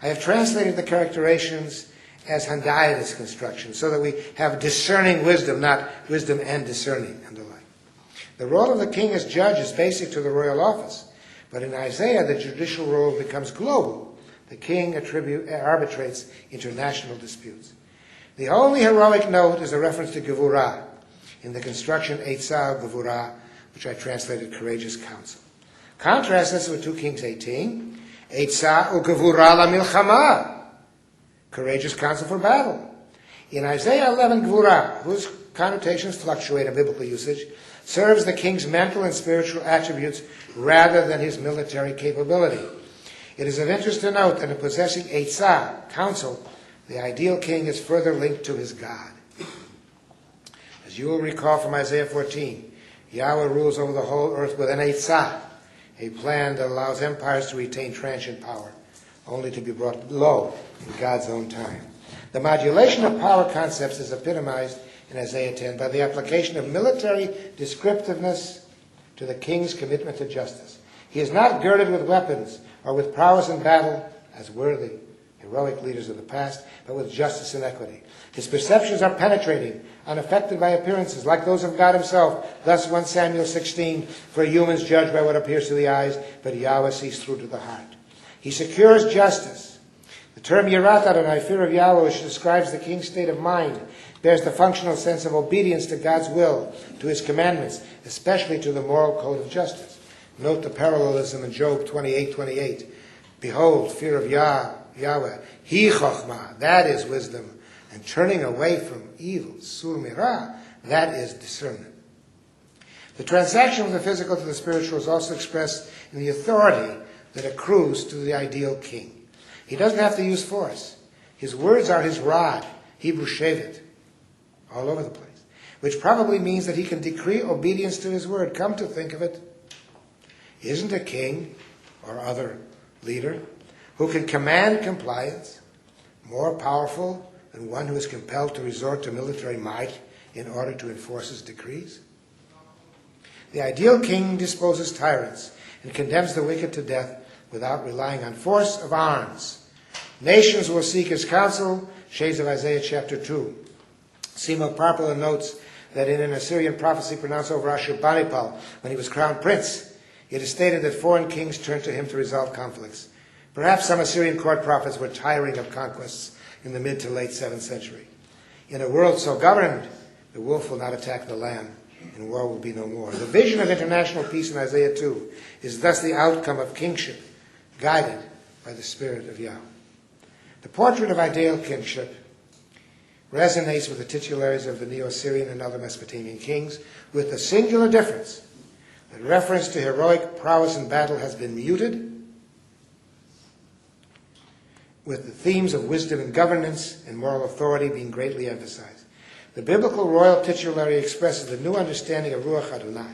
I have translated the characterizations as Handaitis construction, so that we have discerning wisdom, not wisdom and discerning, and the like. The role of the king as judge is basic to the royal office, but in Isaiah the judicial role becomes global. The king arbitrates international disputes. The only heroic note is a reference to Gevurah in the construction Eitzah Gevurah, which I translated courageous counsel. Contrast this with 2 Kings 18, Eitzah Gevurah la milchama, courageous counsel for battle. In Isaiah 11, Gevurah, whose connotations fluctuate in biblical usage, serves the king's mental and spiritual attributes rather than his military capability. It is of interest to note that in possessing Eitzah, counsel, the ideal king is further linked to his God. As you will recall from Isaiah 14, Yahweh rules over the whole earth with an Eitzah, a plan that allows empires to retain transient power, only to be brought low in God's own time. The modulation of power concepts is epitomized in Isaiah 10 by the application of military descriptiveness to the king's commitment to justice. He is not girded with weapons or with prowess in battle, as were the heroic leaders of the past, but with justice and equity. His perceptions are penetrating, unaffected by appearances, like those of God himself. Thus 1 Samuel 16, for humans judge by what appears to the eyes, but Yahweh sees through to the heart. He secures justice. The term Yirat Adonai, fear of Yahweh, which describes the king's state of mind, bears the functional sense of obedience to God's will, to his commandments, especially to the moral code of justice. Note the parallelism in Job 28:28. Behold, fear of Yahweh, He Chochmah, that is wisdom, and turning away from evil, Sur Mirah, that is discernment. The transaction from the physical to the spiritual is also expressed in the authority that accrues to the ideal king. He doesn't have to use force. His words are his rod, Hebrew shevet, all over the place, which probably means that he can decree obedience to his word. Come to think of it, isn't a king or other leader who can command compliance more powerful than one who is compelled to resort to military might in order to enforce his decrees? The ideal king disposes tyrants and condemns the wicked to death without relying on force of arms. Nations will seek his counsel, shades of Isaiah chapter 2. Simo Parpala notes that in an Assyrian prophecy pronounced over Ashurbanipal when he was crowned prince, it is stated that foreign kings turned to him to resolve conflicts. Perhaps some Assyrian court prophets were tiring of conquests in the mid to late 7th century. In a world so governed, the wolf will not attack the lamb, and war will be no more. The vision of international peace in Isaiah 2 is thus the outcome of kingship, guided by the Spirit of Yahweh. The portrait of ideal kingship resonates with the titularies of the Neo-Assyrian and other Mesopotamian kings, with the singular difference that reference to heroic prowess in battle has been muted, with the themes of wisdom and governance and moral authority being greatly emphasized. The biblical royal titulary expresses the new understanding of Ruach Adonai.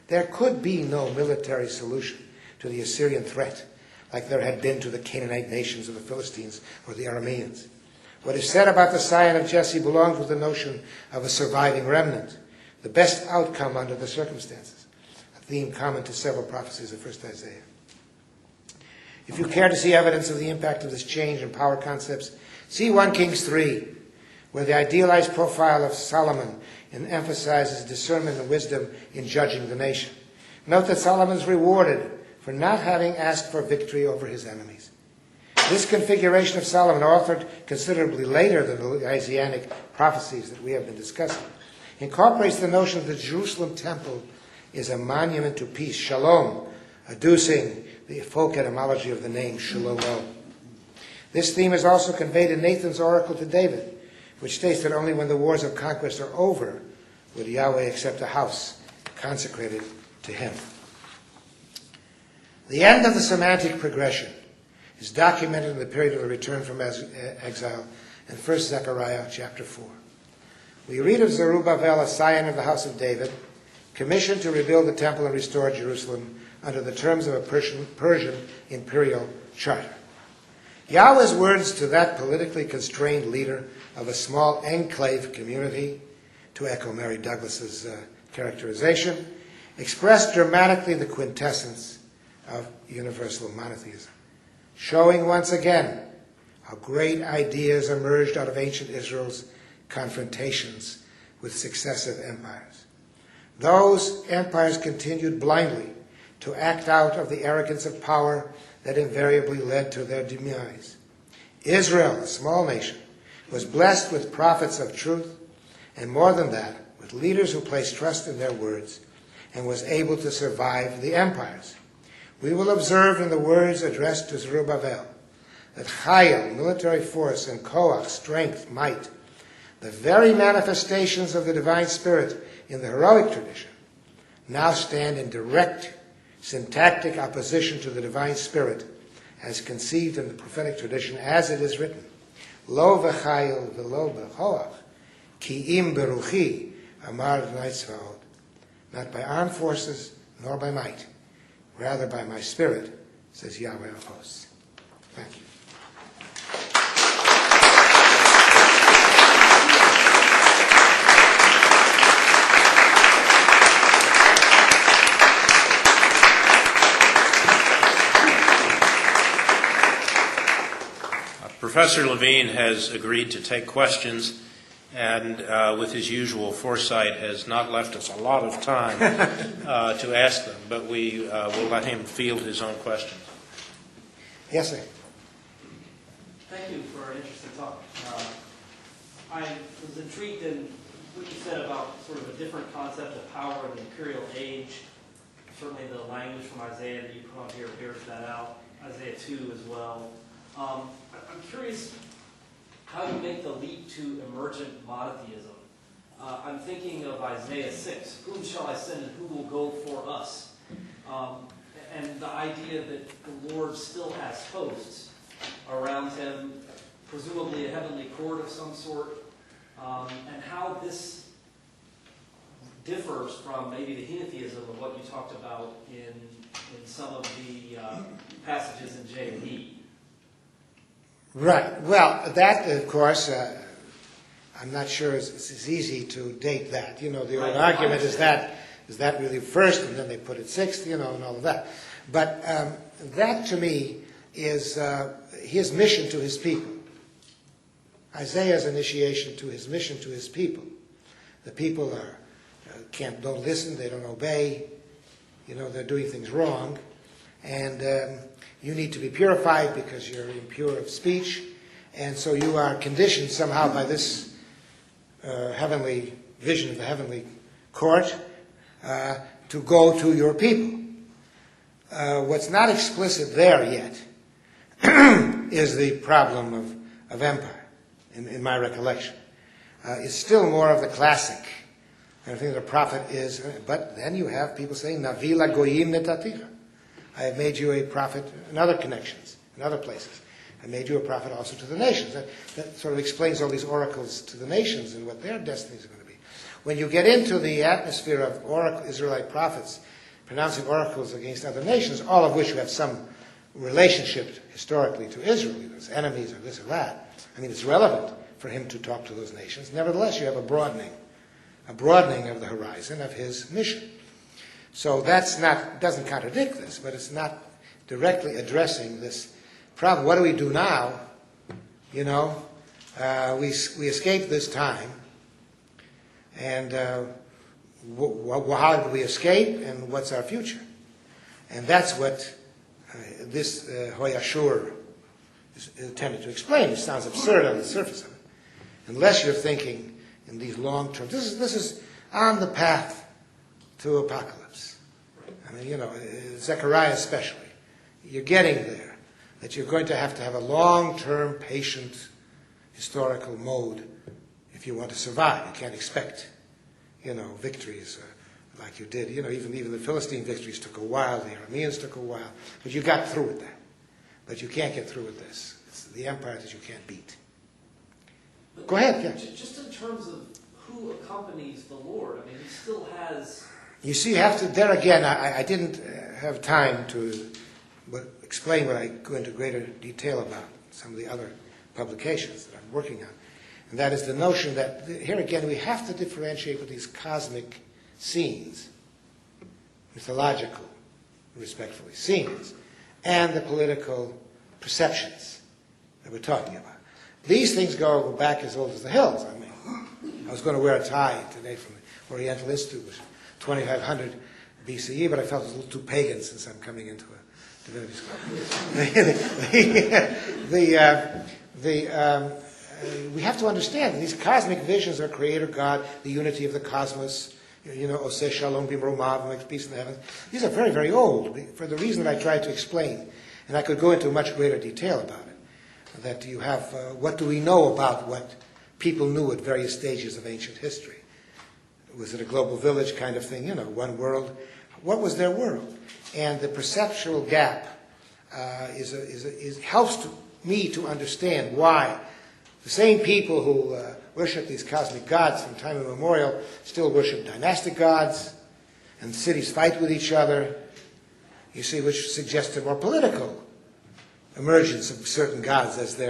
There could be no military solution to the Assyrian threat, like there had been to the Canaanite nations of the Philistines or the Arameans. What is said about the Scion of Jesse belongs with the notion of a surviving remnant, the best outcome under the circumstances, a theme common to several prophecies of 1st Isaiah. If you care to see evidence of the impact of this change in power concepts, see 1 Kings 3, where the idealized profile of Solomon emphasizes discernment and wisdom in judging the nation. Note that Solomon is rewarded for not having asked for victory over his enemies. This configuration of Solomon, authored considerably later than the Isaianic prophecies that we have been discussing, incorporates the notion that the Jerusalem temple is a monument to peace, shalom, adducing the folk etymology of the name Shalom. This theme is also conveyed in Nathan's oracle to David, which states that only when the wars of conquest are over would Yahweh accept a house consecrated to him. The end of the semantic progression is documented in the period of the return from exile in 1 Zechariah chapter 4. We read of Zerubbabel, a scion of the house of David, commissioned to rebuild the temple and restore Jerusalem under the terms of a Persian imperial charter. Yahweh's words to that politically constrained leader of a small enclave community, to echo Mary Douglas's characterization, express dramatically the quintessence of universal monotheism, showing once again how great ideas emerged out of ancient Israel's confrontations with successive empires. Those empires continued blindly to act out of the arrogance of power that invariably led to their demise. Israel, a small nation, was blessed with prophets of truth, and more than that, with leaders who placed trust in their words, and was able to survive the empires. We will observe in the words addressed to Zerubbabel that chayil, military force, and koach, strength, might, the very manifestations of the divine spirit in the heroic tradition, now stand in direct syntactic opposition to the divine spirit as conceived in the prophetic tradition, as it is written, Lo v'chayil v'lo b'choach, ki im beruchi, amar Adonai Tzvaot. Not by armed forces, nor by might, rather by my spirit, says Yahweh of hosts. Thank you. Professor Levine has agreed to take questions, and with his usual foresight has not left us a lot of time to ask them, but we will let him field his own questions. Yes, sir. Thank you for an interesting talk. I was intrigued in what you said about sort of a different concept of power in the imperial age. Certainly the language from Isaiah that you put on here bears that out. Isaiah 2 as well. I'm curious how you make the leap to emergent monotheism. I'm thinking of Isaiah 6. Whom shall I send and who will go for us? And the idea that the Lord still has hosts around him, presumably a heavenly court of some sort, and how this differs from maybe the henotheism of what you talked about in some of the passages in J&E. Right. Well, that, of course, I'm not sure it's easy to date that. The old argument is that really first, and then they put it sixth, and all of that. But that, to me, is his mission to his people. Isaiah's initiation to his mission to his people. The people don't listen, they don't obey, they're doing things wrong, and you need to be purified because you're impure of speech, and so you are conditioned somehow by this heavenly vision of the heavenly court to go to your people. What's not explicit there yet is the problem of empire, in my recollection. It's still more of the classic. I think the prophet is, but then you have people saying, Navi la goyim netaticha. I have made you a prophet in other connections, in other places. I made you a prophet also to the nations. That sort of explains all these oracles to the nations and what their destinies are going to be. When you get into the atmosphere of Israelite prophets pronouncing oracles against other nations, all of which have some relationship historically to Israel, as enemies or this or that, it's relevant for him to talk to those nations. Nevertheless, you have a broadening of the horizon of his mission. So doesn't contradict this, but it's not directly addressing this problem. What do we do now? We escaped this time, and how did we escape, and what's our future? And that's what this Hoyashur is intended to explain. It sounds absurd on the surface of it, unless you're thinking in these long terms. This is on the path to apocalypse. Zechariah especially. You're getting there. That you're going to have a long-term, patient, historical mode if you want to survive. You can't expect, victories like you did. Even the Philistine victories took a while. The Arameans took a while. But you got through with that. But you can't get through with this. It's the empire that you can't beat. But go ahead, yeah. Just in terms of who accompanies the Lord, he still has... You see, you have to, there again, I didn't have time to explain what I go into greater detail about some of the other publications that I'm working on. And that is the notion that, here again, we have to differentiate with these cosmic scenes, mythological, respectfully, scenes, and the political perceptions that we're talking about. These things go back as old as the hills. I was going to wear a tie today from the Oriental Institute, which 2500 BCE, but I felt it was a little too pagan since I'm coming into a divinity school. We have to understand that these cosmic visions of Creator God, the unity of the cosmos, Oseh Shalom Bimromav, makes peace in the heavens. These are very, very old, for the reason that I tried to explain. And I could go into much greater detail about it. That you have, what do we know about what people knew at various stages of ancient history? Was it a global village kind of thing, one world? What was their world? And the perceptual gap helps me to understand why the same people who worship these cosmic gods from time immemorial still worship dynastic gods, and cities fight with each other, you see, which suggests a more political emergence of certain gods as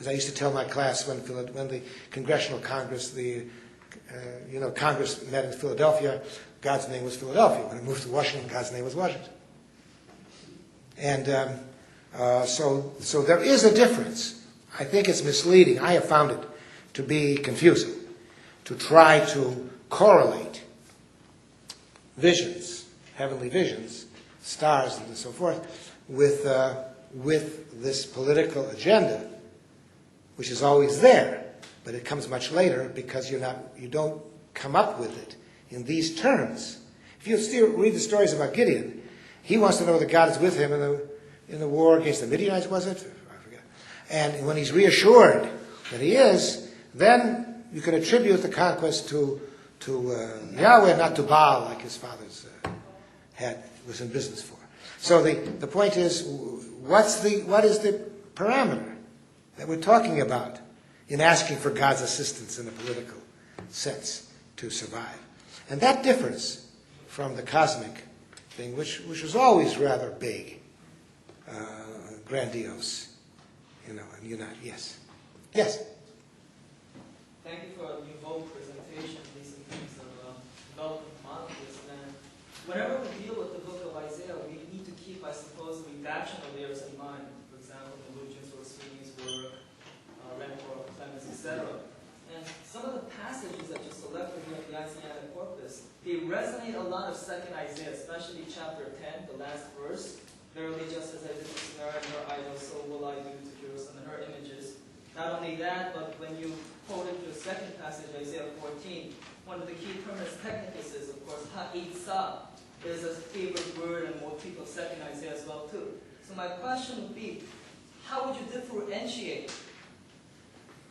I used to tell my class when the Congressional Congress, Congress met in Philadelphia, God's name was Philadelphia. When it moved to Washington, God's name was Washington. And so there is a difference. I think it's misleading. I have found it to be confusing, to try to correlate visions, heavenly visions, stars and so forth, with this political agenda, which is always there, but it comes much later because you don't come up with it in these terms. If you still read the stories about Gideon, he wants to know that God is with him in the war against the Midianites, was it? I forget. And when he's reassured that he is, then you can attribute the conquest to Yahweh, not to Baal, like his fathers was in business for. So the point is, what is the parameter that we're talking about in asking for God's assistance in a political sense to survive? And that differs from the cosmic thing, which was always rather big, grandiose, and united. Yes. Yes. Thank you for a new whole presentation, these things of development monotheism. And whenever we deal with the book of Isaiah, we need to keep, I suppose, redactional layers in mind. For example, Lucian's or Sweeney's work, Renfro, Clemens, etc. And some of the passages that you selected here in the Isaiah corpus, they resonate a lot of second Isaiah, especially chapter 10, the last verse. Verily, just as I did to Sinai and her idols, so will I do to Jerusalem and her images. Not only that, but when you quoted the second passage, Isaiah 14, one of the key terminus technicus is, of course, ha'itza. There's a favorite word and motif of second Isaiah as well, too. So my question would be, how would you differentiate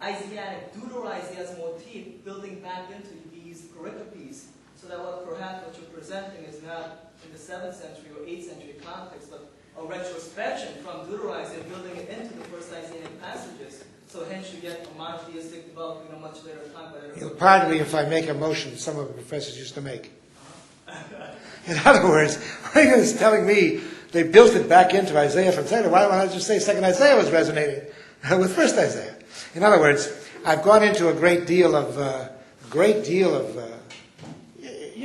Isaiah, Deutero-Isaiah's motif, building back into these pericopes, so that perhaps what you're presenting is not in the 7th century or 8th century context, but a retrospection from Deutero-Isaiah, building it into the first Isaiah passages. So hence you get a monotheistic development in a much later time. You'll pardon me if I make a motion some of the professors used to make. In other words, what is telling me they built it back into Isaiah from second. Why don't I just say second Isaiah was resonating with first Isaiah? In other words, I've gone into a great deal of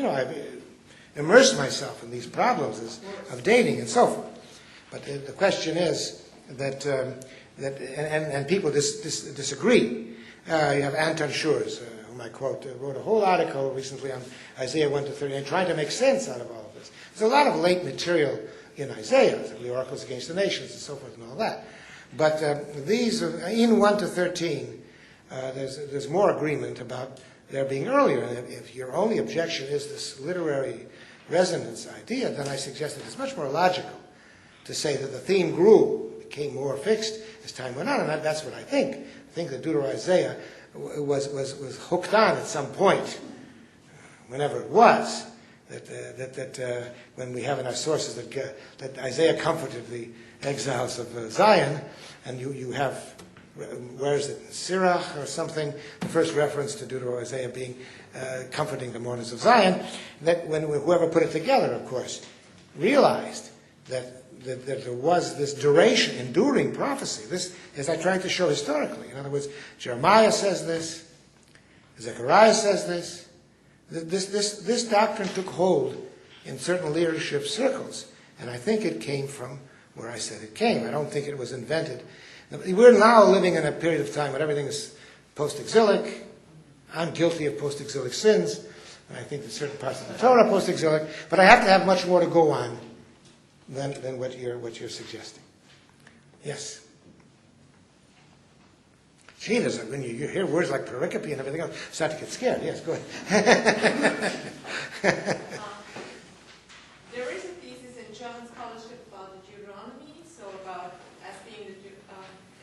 I've immersed myself in these problems of dating and so forth. But the question is that people disagree. You have Anton Schurz, whom I quote, wrote a whole article recently on Isaiah 1 to 30, and trying to make sense out of all of this. There's a lot of late material in Isaiah, the oracles against the nations and so forth and all that. But these, in 1 to 13, there's more agreement about there being earlier. And if your only objection is this literary resonance idea, then I suggest that it's much more logical to say that the theme grew, became more fixed as time went on, and that's what I think. I think that Deutero-Isaiah was hooked on at some point, whenever it was, that when we have in our sources that Isaiah comforted the exiles of Zion, and you have, where is it, Sirach or something, the first reference to Deutero-Isaiah being comforting the mourners of Zion, that when whoever put it together, of course, realized that there was this duration, enduring prophecy. This, as I tried to show historically. In other words, Jeremiah says this, Zechariah says this. This doctrine took hold in certain leadership circles, and I think it came from where I said it came. I don't think it was invented. We're now living in a period of time when everything is post-exilic. I'm guilty of post-exilic sins, and I think that certain parts of the Torah are post-exilic, but I have to have much more to go on than what you're suggesting. Yes. Gee, when you hear words like pericope and everything else, you start to get scared. Yes, go ahead. There is a thesis in German scholarship about the Deuteronomy, so about as being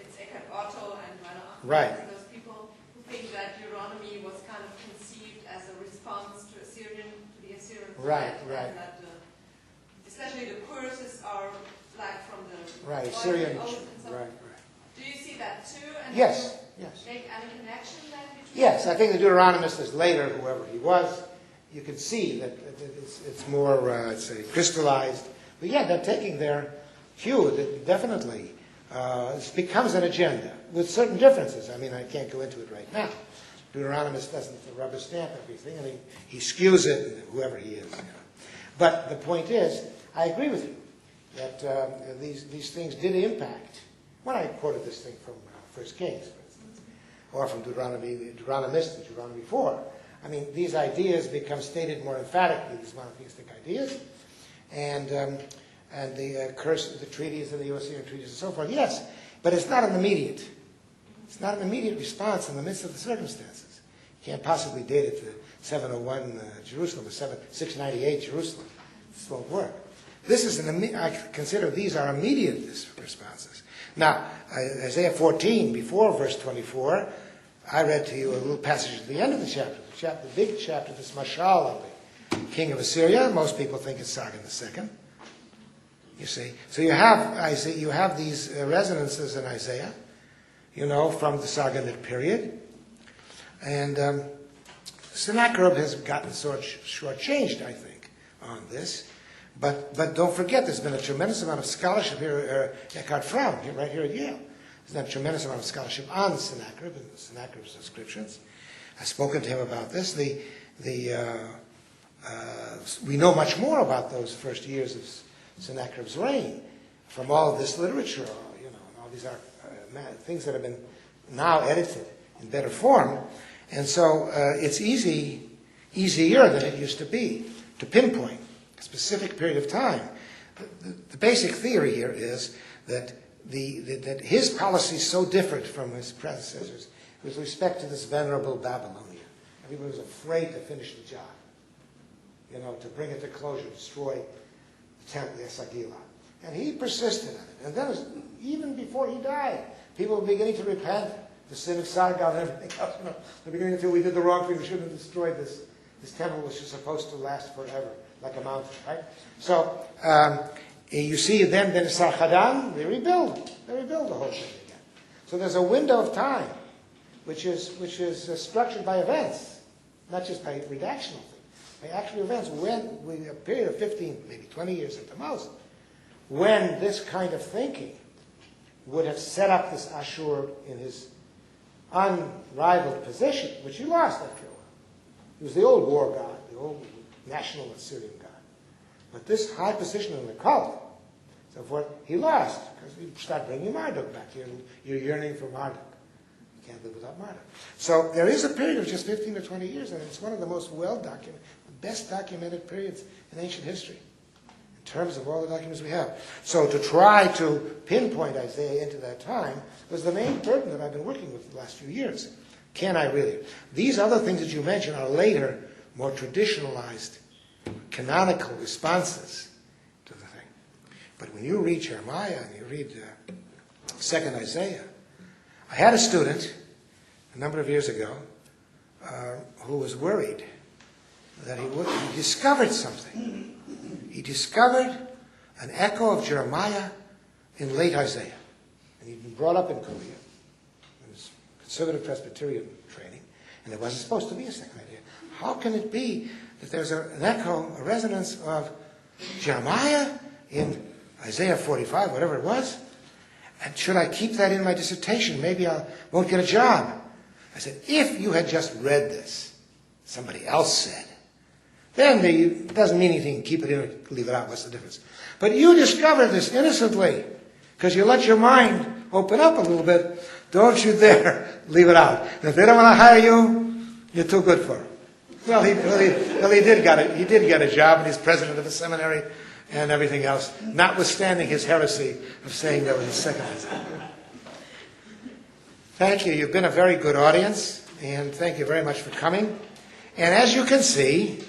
it's Eckhart Otto and Werner Achmann, Right. and those people who think that Deuteronomy was kind of conceived as a response to the Assyrian Right, threat, right. and that especially the curses are like from the Syrian. oath and so on. Right. Do you see that too? And Yes. do you make any connection then between? Yes, I think the Deuteronomist is later, whoever he was. You can see that it's more, I'd say, crystallized. But yeah, they're taking their cue, definitely, It becomes an agenda with certain differences. I mean, I can't go into it right now. Deuteronomist doesn't rubber stamp everything, and he skews it, whoever he is. But the point is, I agree with you that these things did impact. When I quoted this thing from 1 Kings, for instance, or from Deuteronomist, Deuteronomy 4, I mean, these ideas become stated more emphatically, these monotheistic ideas, and the curse, the treaties, and the Neo-Assyrian treaties, and so forth. Yes, but it's not an immediate. It's not an immediate response in the midst of the circumstances. You can't possibly date it to 701 Jerusalem or 698 Jerusalem. This won't work. This is I consider these are immediate responses. Now, Isaiah 14, before verse 24, I read to you a little passage at the end of the chapter, the big chapter, this mashal of the king of Assyria. Most people think it's Sargon II. You see, so you have these resonances in Isaiah, from the Sargonid period, and Sennacherib has gotten shortchanged, I think, on this. But don't forget, there's been a tremendous amount of scholarship here. Eckhart Fromm, right here at Yale, there's been a tremendous amount of scholarship on Sennacherib and Sennacherib's inscriptions. I've spoken to him about this. We know much more about those first years of Sennacherib's reign from all of this literature, and all these are things that have been now edited in better form, and so it's easier than it used to be to pinpoint a specific period of time. The basic theory here is that that his policy is so different from his predecessors with respect to this venerable Babylonia. Everybody was afraid to finish the job, to bring it to closure, destroy the temple, the Esagila. And he persisted in it. And then, even before he died, people were beginning to repent, the sin of Sargon and everything else. They're beginning to feel we did the wrong thing. We shouldn't have destroyed this temple, which is supposed to last forever, like a mountain, right? So, you see then Sarchadan, they rebuild the whole thing again. So there's a window of time, which is structured by events, not just by redactional things, by actual events. When a period of 15, maybe 20 years at the most, when this kind of thinking would have set up this Ashur in his unrivaled position, which he lost after a while. He was the old war god, the old national Assyrian god. But this high position in the cult, so forth, he lost, because we start bringing Marduk back. You're yearning for Marduk. You can't live without Marduk. So there is a period of just 15 to 20 years, and it's one of the most well-documented, best documented periods in ancient history, in terms of all the documents we have. So to try to pinpoint Isaiah into that time was the main burden that I've been working with the last few years. Can I really? These other things that you mentioned are later, more traditionalized, canonical responses to the thing. But when you read Jeremiah and you read 2nd Isaiah, I had a student a number of years ago who was worried that he discovered something. He discovered an echo of Jeremiah in late Isaiah. And he'd been brought up in Korea. It was conservative Presbyterian training, and it wasn't supposed to be a second idea. How can it be that there's an echo, a resonance of Jeremiah in Isaiah 45, whatever it was? And should I keep that in my dissertation? Maybe I won't get a job. I said, if you had just read this, somebody else said, then it doesn't mean anything. Keep it in or leave it out. What's the difference? But you discovered this innocently because you let your mind open up a little bit. Don't you dare leave it out. And if they don't want to hire you, you're too good for them. Well, he did get a job, and he's president of a seminary and everything else, notwithstanding his heresy of saying that was his second Isaiah. Thank you. You've been a very good audience, and thank you very much for coming. And as you can see,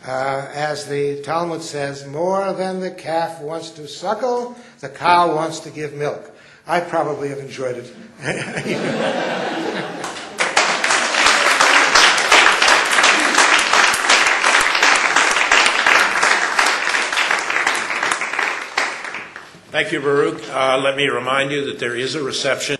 as the Talmud says, more than the calf wants to suckle, the cow wants to give milk. I probably have enjoyed it. Thank you, Baruch. Let me remind you that there is a reception